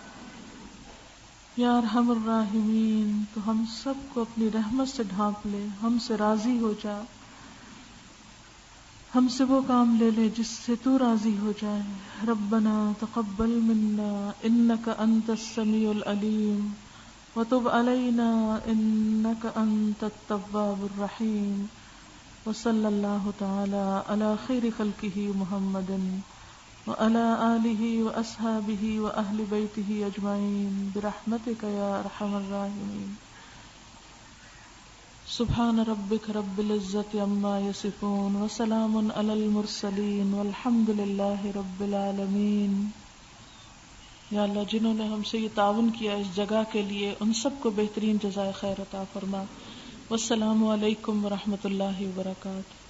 یا ارحم الراحمین تو ہم سب کو اپنی رحمت سے ڈھانپ لے، ہم سے راضی ہو جا، ہم سے وہ کام لے لے جس سے تو راضی ہو جائے۔ ربنا تقبل منا انک انت السمیع العلیم وتب علینا انک انت التواب الرحیم، وصلی اللہ تعالی علی خیر خلقہ محمد وعلى آلہ واصحابہ واہل بیتہ اجمعین برحمتک یا ارحم الراحمین۔ سبحان ربک رب العزۃ عما یصفون وسلام علی المرسلین والحمد للہ رب العالمین۔ یا اللہ جنہوں نے ہم سے یہ تعاون کیا اس جگہ کے لیے ان سب کو بہترین جزائے خیر عطا فرما۔ والسلام علیکم ورحمۃ اللہ وبرکاتہ۔